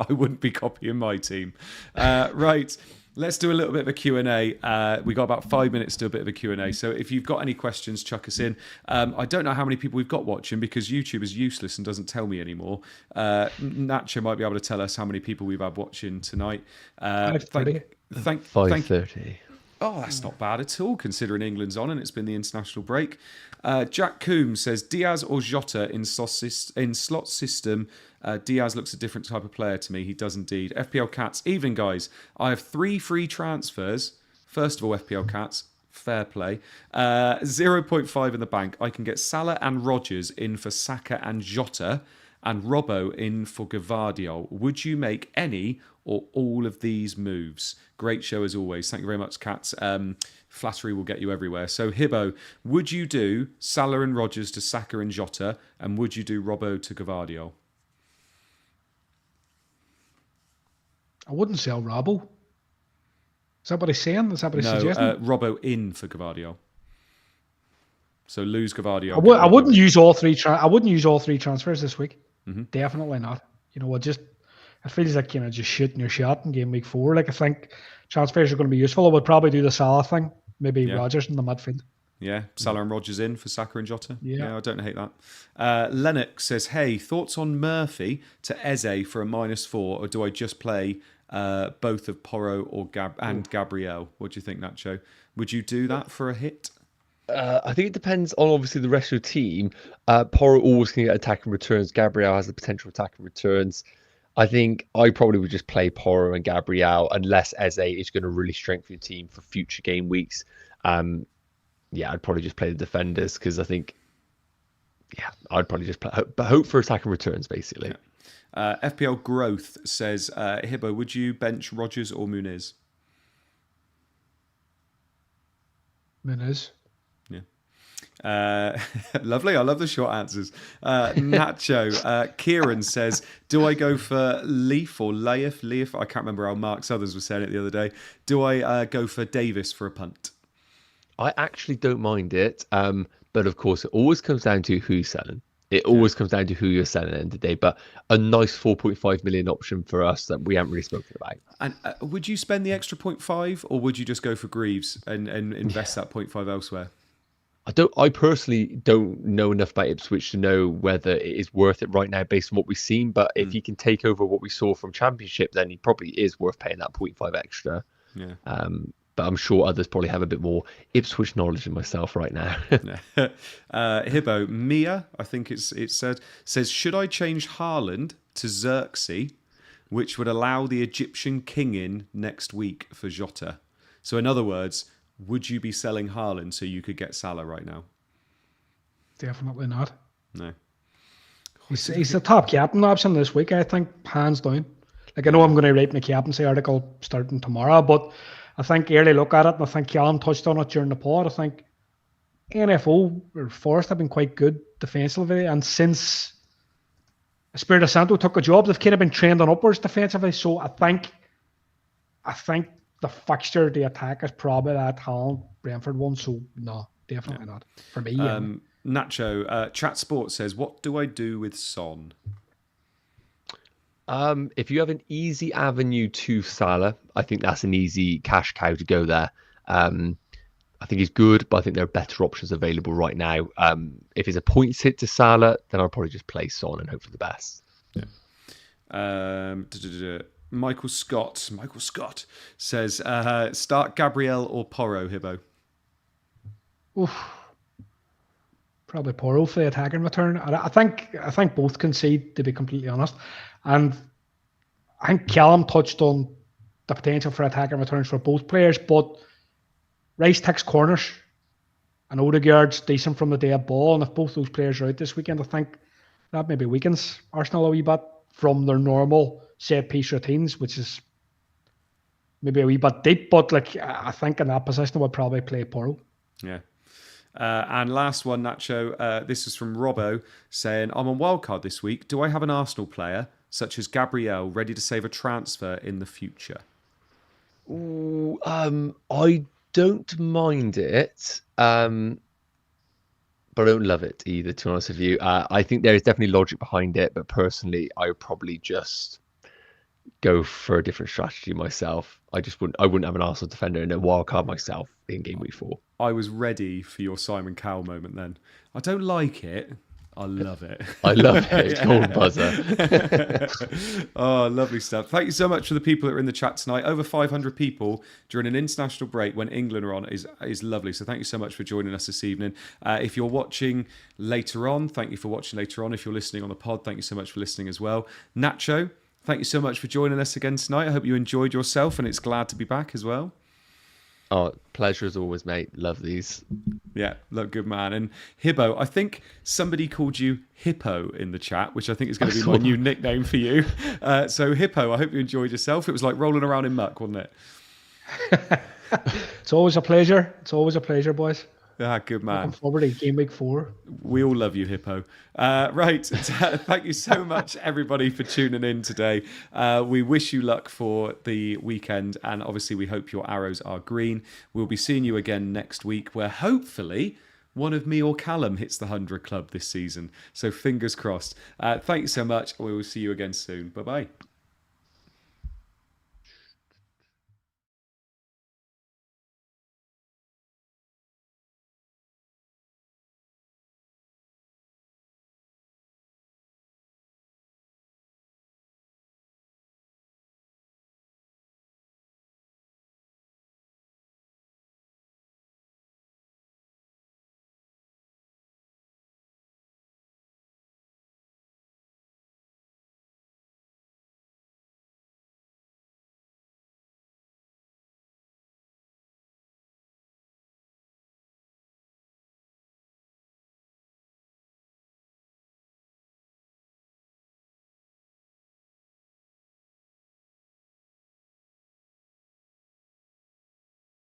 [SPEAKER 1] wouldn't be copying my team. Right. Let's do a little bit of a Q&A. We got about 5 minutes to do a bit of a Q&A. So if you've got any questions, chuck us in. I don't know how many people we've got watching because YouTube is useless and doesn't tell me anymore. Nacho might be able to tell us how many people we've had watching tonight.
[SPEAKER 3] 5:30.
[SPEAKER 1] Oh, that's not bad at all, considering England's on and it's been the international break. Jack Coombs says, Diaz or Jota in slot system. Diaz looks a different type of player to me. He does indeed. FPL Cats, evening guys. I have 3 free transfers. First of all, FPL Cats, fair play. 0.5 in the bank. I can get Salah and Rodgers in for Saka and Jota, and Robbo in for Gvardiol. Would you make any or all of these moves? Great show as always. Thank you very much, Cats. Flattery will get you everywhere. So, Hibbo, would you do Salah and Rodgers to Saka and Jota, and would you do Robbo to Gvardiol?
[SPEAKER 2] I wouldn't sell Robbo. Is that what he's saying? Is that what he's suggesting?
[SPEAKER 1] Robbo in for Gvardiol. So lose Gvardiol.
[SPEAKER 2] I wouldn't use all 3. I wouldn't use all 3 transfers this week. Mm-hmm. Definitely not. You know, it feels like just shooting your shot in game week 4. Like, I think transfers are going to be useful. I would probably do the Salah thing. Maybe Rodgers in the midfield.
[SPEAKER 1] Yeah, Salah and Rodgers in for Saka and Jota.
[SPEAKER 2] Yeah,
[SPEAKER 1] I don't hate that. Lennox says, hey, thoughts on Murphy to Eze for a -4, or do I just play both of Porro or Gabriel? What do you think, Nacho? Would you do that for a hit?
[SPEAKER 3] I think it depends on obviously the rest of the team. Porro always can get attacking returns. Gabriel has the potential attacking returns. I think I probably would just play Porro and Gabriel unless Eze is going to really strengthen your team for future game weeks. I'd probably just play the defenders because I think, I'd probably just play, hope for attacking returns basically.
[SPEAKER 1] Yeah. FPL Growth says, Hibbo, would you bench Rodgers or Muniz?
[SPEAKER 2] Muniz.
[SPEAKER 1] Lovely. I love the short answers. Nacho. Kieran says, do I go for Leaf or Leif? I can't remember how Mark Southers was saying it the other day. Do I go for Davis for a punt?
[SPEAKER 3] I actually don't mind it. But of course, it always comes down to who's selling. It always comes down to who you're selling at the end of the day. But a nice 4.5 million option for us that we haven't really spoken about.
[SPEAKER 1] And would you spend the extra 0.5 or would you just go for Greaves and invest that 0.5 elsewhere?
[SPEAKER 3] I personally don't know enough about Ipswich to know whether it is worth it right now based on what we've seen. But if he can take over what we saw from Championship, then he probably is worth paying that 0.5 extra. Yeah. But I'm sure others probably have a bit more Ipswich knowledge than myself right now.
[SPEAKER 1] Hibbo, Mia, I think it says, should I change Harland to Xerxes, which would allow the Egyptian king in next week for Jota? So in other words, would you be selling Harland so you could get Salah right now?
[SPEAKER 2] Definitely not.
[SPEAKER 1] No.
[SPEAKER 2] He's the top captain option this week, I think, hands down. Like, I know I'm going to write my captaincy article starting tomorrow, but I think early look at it, and I think Callum touched on it during the pod, I think NFO or Forest have been quite good defensively, and since Espirito Santo took a job, they've kind of been trending upwards defensively, so I think the fixture, the attack is probably that Holland Brentford one, so no, definitely not. For me,
[SPEAKER 1] Nacho, Chat Sport says, what do I do with Son?
[SPEAKER 3] If you have an easy avenue to Salah, I think that's an easy cash cow to go there. I think he's good, but I think there are better options available right now. If it's a points hit to Salah, then I'll probably just play Son and hope for the best.
[SPEAKER 1] Michael Scott says, start Gabriel or Porro, Hibbo?
[SPEAKER 2] Oof. Probably Porro for the attacking return. I think both concede, to be completely honest. And I think Callum touched on the potential for attacking returns for both players, but Rice takes corners and Odegaard's decent from the day of ball. And if both those players are out this weekend, I think that maybe weakens Arsenal a wee bit from their normal set piece routines, which is maybe a wee bit deep. But like, I think in that position, I would probably play Porro.
[SPEAKER 1] Yeah. And last one, Nacho. This is from Robbo saying, I'm on Wildcard this week. Do I have an Arsenal player, such as Gabriel, ready to save a transfer in the future?
[SPEAKER 3] Ooh, I don't mind it, but I don't love it either, to be honest with you. I think there is definitely logic behind it, but personally, I would probably just go for a different strategy myself. I wouldn't have an Arsenal defender in a wildcard myself in game week 4.
[SPEAKER 1] I was ready for your Simon Cowell moment then. I don't like it. I love it.
[SPEAKER 3] I love it. Gold buzzer.
[SPEAKER 1] Oh, lovely stuff. Thank you so much for the people that are in the chat tonight. Over 500 people during an international break when England are on is lovely. So thank you so much for joining us this evening. If you're watching later on, thank you for watching later on. If you're listening on the pod, thank you so much for listening as well. Nacho, thank you so much for joining us again tonight. I hope you enjoyed yourself and it's glad to be back as well.
[SPEAKER 3] Oh, pleasure as always, mate. Love these.
[SPEAKER 1] Yeah, look, good man. And Hibbo, I think somebody called you Hippo in the chat, which I think is going to be my new nickname for you. So Hippo, I hope you enjoyed yourself. It was like rolling around in muck, wasn't it?
[SPEAKER 2] It's always a pleasure. It's always a pleasure, boys.
[SPEAKER 1] Ah, good man.
[SPEAKER 2] Looking forward to game week 4.
[SPEAKER 1] We all love you, Hippo. Right. Thank you so much, everybody, for tuning in today. We wish you luck for the weekend. And obviously, we hope your arrows are green. We'll be seeing you again next week, where hopefully one of me or Callum hits the 100 club this season. So fingers crossed. Thank you so much. We will see you again soon. Bye-bye.